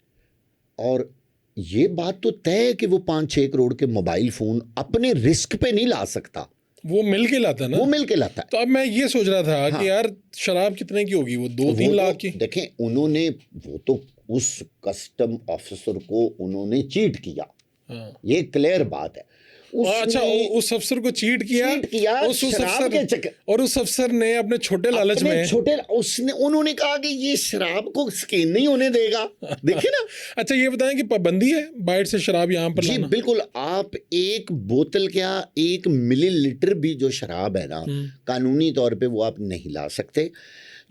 और ये बात तो तय है कि वो 5-6 करोड़ के मोबाइल फ़ोन अपने रिस्क पे नहीं ला सकता, वो मिल के लाता ना, वो मिल के लाता है। तो अब मैं ये सोच रहा था कि यार शराब कितने की होगी, वो 2-3 लाख की। देखें उन्होंने, वो तो उस कस्टम ऑफिसर को उन्होंने चीट किया, ये क्लियर बात है। अच्छा, उस अफसर को चीट किया और उस अफसर ने अपने छोटे लालच में उन्होंने कहा कि ये शराब को स्कैन नहीं होने देगा। देखिए ना। अच्छा ये बताएं कि पाबंदी है बाहर से शराब यहाँ पर जी लाना? बिल्कुल। आप एक बोतल क्या 1 मिलीलीटर भी जो शराब है ना, कानूनी तौर पे वो आप नहीं ला सकते।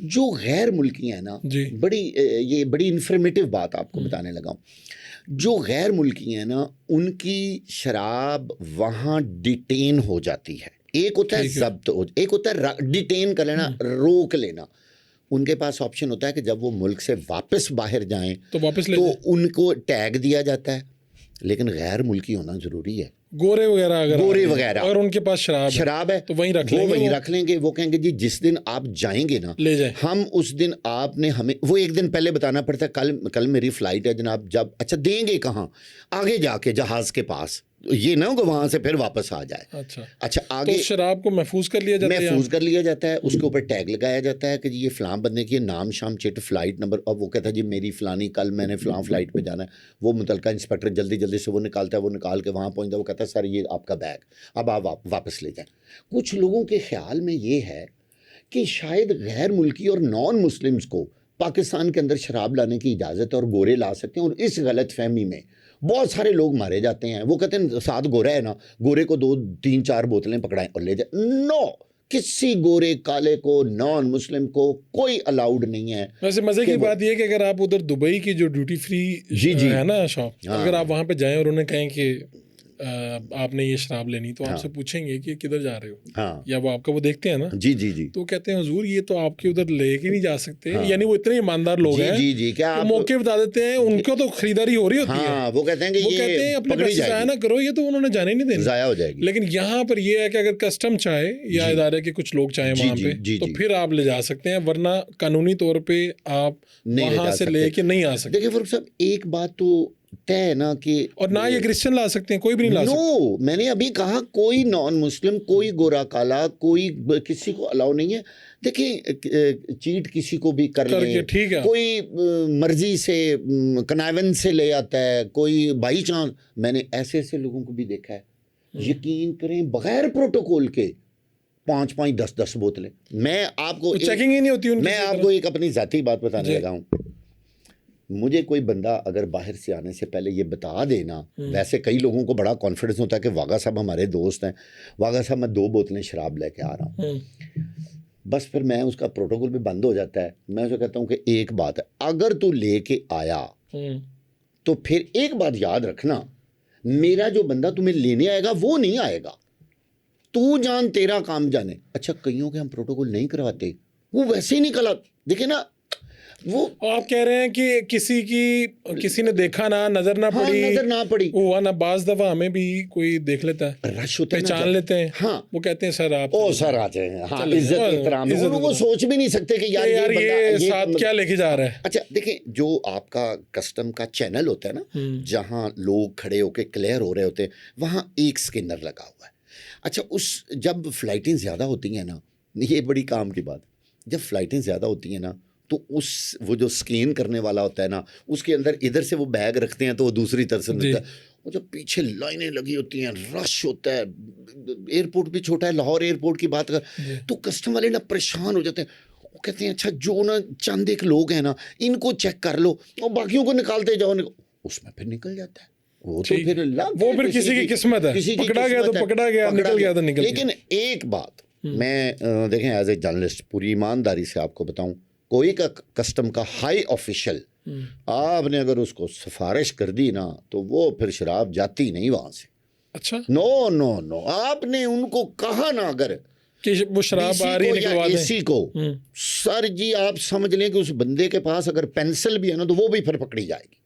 जो गैर मुल्की है ना, ये बड़ी इंफॉर्मेटिव बात आपको बताने लगा हूँ। जो गैर मुल्की हैं ना, उनकी शराब वहाँ डिटेन हो जाती है। एक होता है जब्त हो, एक होता है डिटेन कर लेना, रोक लेना। उनके पास ऑप्शन होता है कि जब वो मुल्क से वापस बाहर जाएं तो उनको टैग दिया जाता है, लेकिन गैर मुल्की होना ज़रूरी है। गोरे वगैरह और उनके पास शराब है तो वहीं रख लेंगे। वो कहेंगे जी जिस दिन आप जाएंगे ना, ले जाए, हम उस दिन आपने हमें वो एक दिन पहले बताना पड़ता है, कल मेरी फ्लाइट है जनाब, जब अच्छा देंगे कहाँ, आगे जाके जहाज़ के पास, ये ना होगा वहाँ से फिर वापस आ जाए। अच्छा आगे तो शराब को महफूज कर लिया जाता है, उसके ऊपर टैग लगाया जाता है कि जी ये फ़लाँ बंदे की नाम शाम चिट फ्लाइट नंबर, और वो कहता है जी मेरी फ़लानी कल मैंने फ़लाँ फ्लाइट पे जाना है। वो मुतलका इंस्पेक्टर जल्दी जल्दी से वो निकालता है, वो निकाल के वहाँ पहुँचता है, वो कहता है सर ये आपका बैग, अब आप वापस ले जाएँ। कुछ लोगों के ख्याल में ये है कि शायद गैर मुल्की और नॉन मुस्लिम्स को पाकिस्तान के अंदर शराब लाने की इजाज़त है और गोरे ला सकते हैं, और इस गलत फहमी में बहुत सारे लोग मारे जाते हैं। वो कहते हैं साथ गोरा है ना, गोरे को 2-3-4 बोतलें पकड़ाएं और ले जाए। नो, किसी गोरे काले को, नॉन मुस्लिम को कोई अलाउड नहीं है। वैसे मजे की बात यह है कि अगर आप उधर दुबई की जो ड्यूटी फ्री है ना शॉप, अगर आप वहाँ पे जाएं और उन्हें कहें कि आपने ये शराब लेनी, तो हाँ। आपसे पूछेंगे कि किधर जा रहे हो, हाँ या वो आपका वो देखते हैं ना, जी जी जी तो कहते हैं हुजूर ये तो आपके उधर लेके नहीं जा सकते। हाँ। यानी वो इतने ईमानदार लोग जी हैं जी जी क्या कि आप मौके बता देते हैं, उनको तो खरीदारी हो रही होती है, हाँ वो कहते हैं कि वो कहते हैं ये अपने पकड़ी पैसे जाया जाएगी, ना करो, ये तो उन्होंने जाने नहीं देनी। जाया हो जाएगी। लेकिन यहाँ पर ये है कि अगर कस्टम चाहे या जी। इदारे के कुछ लोग चाहें जी, वहाँ जी, पे, जी, तो जी। फिर आप ले जा सकते हैं, वरना कानूनी तौर पे आप नहीं ले वहाँ जा से सकते। लेके नहीं आ सकते। देखिए फारूक साहब, एक बात तो तय है ना कि और ना ये क्रिश्चियन ला सकते हैं, कोई भी नहीं ला सकता। नो, मैंने अभी कहा कोई नॉन मुस्लिम, कोई गोरा काला, कोई किसी को अलाउ नहीं है। देखिए चीट किसी को भी कर करके ले, ठीक है। कोई मर्जी से कनाइवन से ले आता है, कोई बाई चांस। मैंने ऐसे ऐसे लोगों को भी देखा है, यकीन करें बगैर प्रोटोकॉल के 5-5, 10-10 बोतलें। मैं आपको चेकिंग ही नहीं होती उनकी। मैं आपको एक अपनी जाती बात बताने लगा हूँ। मुझे कोई बंदा अगर बाहर से आने से पहले ये बता देना, वैसे कई लोगों को बड़ा कॉन्फिडेंस होता है कि वागा साहब हमारे दोस्त हैं, वागा साहब मैं 2 बोतलें शराब लेके आ रहा हूँ, बस फिर मैं उसका प्रोटोकॉल भी बंद हो जाता है। मैं उसे कहता हूँ कि एक बात है, अगर तू लेके आया तो फिर एक बात याद रखना, मेरा जो बंदा तुम्हें लेने आएगा वो नहीं आएगा, तू जान तेरा काम जाने। अच्छा कईयों के हम प्रोटोकॉल नहीं करवाते, वो वैसे ही निकला। देखिए ना, वो आप कह रहे हैं कि किसी ने देखा ना, नजर ना हाँ, पड़ी, नजर ना पड़ी, वो हुआ ना। बाज दफा हमें भी कोई देख लेता है, रश होता है ना, पहचान लेते हैं, हाँ वो कहते हैं सर आप ओ सर आ जाए, हाँ चले इज्जत जाओ, एहतराम, इज्जत वो सोच भी नहीं सकते कि यार यार बंदा ये साथ क्या लेके जा रहा है। अच्छा देखिए, जो आपका कस्टम का चैनल होता है ना, जहाँ लोग खड़े होके क्लियर हो रहे होते हैं, वहाँ एक स्कैनर लगा हुआ है। अच्छा जब फ्लाइटें ज़्यादा होती हैं ना, ये बड़ी काम की बात, जब फ्लाइटें ज़्यादा होती हैं ना, तो वो जो स्कैन करने वाला होता है ना, उसके अंदर इधर से वो बैग रखते हैं तो वो दूसरी तरफ से मिलता है। वो जब पीछे लाइनें लगी होती हैं, रश होता है, एयरपोर्ट भी छोटा है, लाहौर एयरपोर्ट की बात कर, तो कस्टम वाले ना परेशान हो जाते हैं। वो कहते हैं अच्छा जो ना चंद एक लोग हैं ना, इनको चेक कर लो और बाकियों को निकालते जाओ, उसमें फिर निकल जाता है। वो तो फिर वो फिर किसी की किस्मत है, पकड़ा गया तो पकड़ा गया, निकल गया तो निकल गया। लेकिन एक बात मैं देखें एज ए जर्नलिस्ट पूरी ईमानदारी से आपको बताऊं, कोई का कस्टम का हाई ऑफिशियल आपने अगर उसको सिफारिश कर दी ना, तो वो फिर शराब जाती नहीं वहां से। अच्छा, नो नो नो, आपने उनको कहा ना अगर कि वो शराब आ रही है निकलवा दें, एसी को, सर जी आप समझ लें कि उस बंदे के पास अगर पेंसिल भी है ना, तो वो भी फिर पकड़ी जाएगी।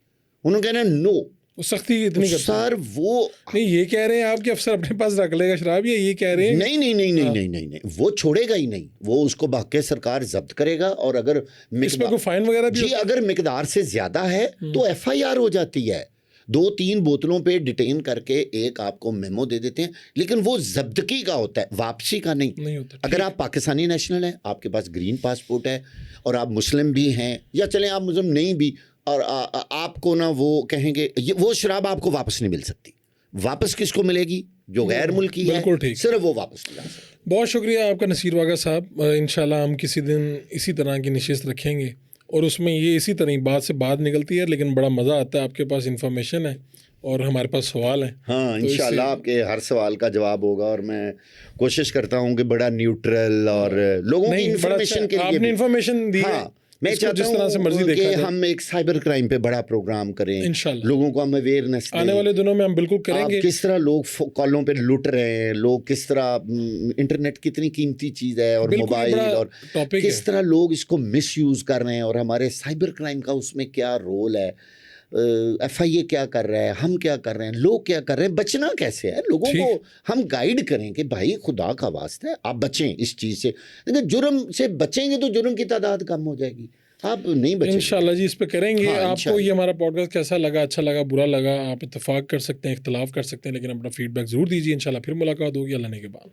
उन्होंने कहना नो, वो सख्ती इतनी करते सर वो नहीं। ये कह रहे हैं आप कि अफसर अपने पास रख लेगा शराब, ये कह रहे हैं नहीं नहीं नहीं नहीं नहीं नहीं नहीं, वो छोड़ेगा ही नहीं, वो उसको बाकी सरकार जब्त करेगा। और अगर इसमें कोई फाइन वगैरह भी जी अगर मिकदार से ज्यादा है तो FIR हो जाती है। 2-3 बोतलों पे डिटेन करके एक आपको मेमो दे देते हैं, लेकिन वो जब्तगी का होता है, वापसी का नहीं होता। अगर आप पाकिस्तानी नेशनल हैं, आपके पास ग्रीन पासपोर्ट है और आप मुस्लिम भी हैं, या चलें आप मुस्लिम नहीं भी, और आपको ना वो कहेंगे वो शराब आपको वापस नहीं मिल सकती। वापस किसको मिलेगी? जो गैर मुल्की है, सिर्फ वो वापस मिला सकता। बहुत शुक्रिया आपका नसीर वागा साहब। इंशाल्लाह हम किसी दिन इसी तरह की नशिस्त रखेंगे, और उसमें ये इसी तरह बात से बात निकलती है, लेकिन बड़ा मज़ा आता है। आपके पास इंफॉर्मेशन है और हमारे पास सवाल है। हाँ तो इंशाल्लाह आपके हर सवाल का जवाब होगा, और मैं कोशिश करता हूँ कि बड़ा न्यूट्रल और लोगों की इंफॉर्मेशन के लिए आपने इंफॉर्मेशन दी है। मैं चाहता हूँ कि हम एक साइबर क्राइम पे बड़ा प्रोग्राम करें, इंशाल्लाह लोगों को हम अवेयरनेस दें। आने वाले दिनों में हम बिल्कुल करेंगे। किस तरह लोग कॉलों पे लुट रहे हैं, लोग किस तरह, इंटरनेट कितनी कीमती चीज़ है, और मोबाइल, और किस तरह लोग इसको मिसयूज़ कर रहे हैं, और हमारे साइबर क्राइम का उसमें क्या रोल है, FIA क्या कर रहा है, हम क्या कर रहे हैं, लोग क्या कर रहे हैं, बचना कैसे है। लोगों को हम गाइड करें कि भाई खुदा का वास्ता है आप बचें इस चीज़ से। लेकिन जुर्म से बचेंगे तो जुर्म की तादाद कम हो जाएगी, आप नहीं बचेंगे। इंशाल्लाह जी इस पे करेंगे। आपको ये हमारा पॉडकास्ट कैसा लगा, अच्छा लगा, बुरा लगा, आप इत्तेफाक कर सकते हैं, इख्तलाफ कर सकते हैं, लेकिन अपना फीडबैक ज़रूर दीजिए। इंशाल्लाह फिर मुलाकात होगी अल्लाह ने के बाद।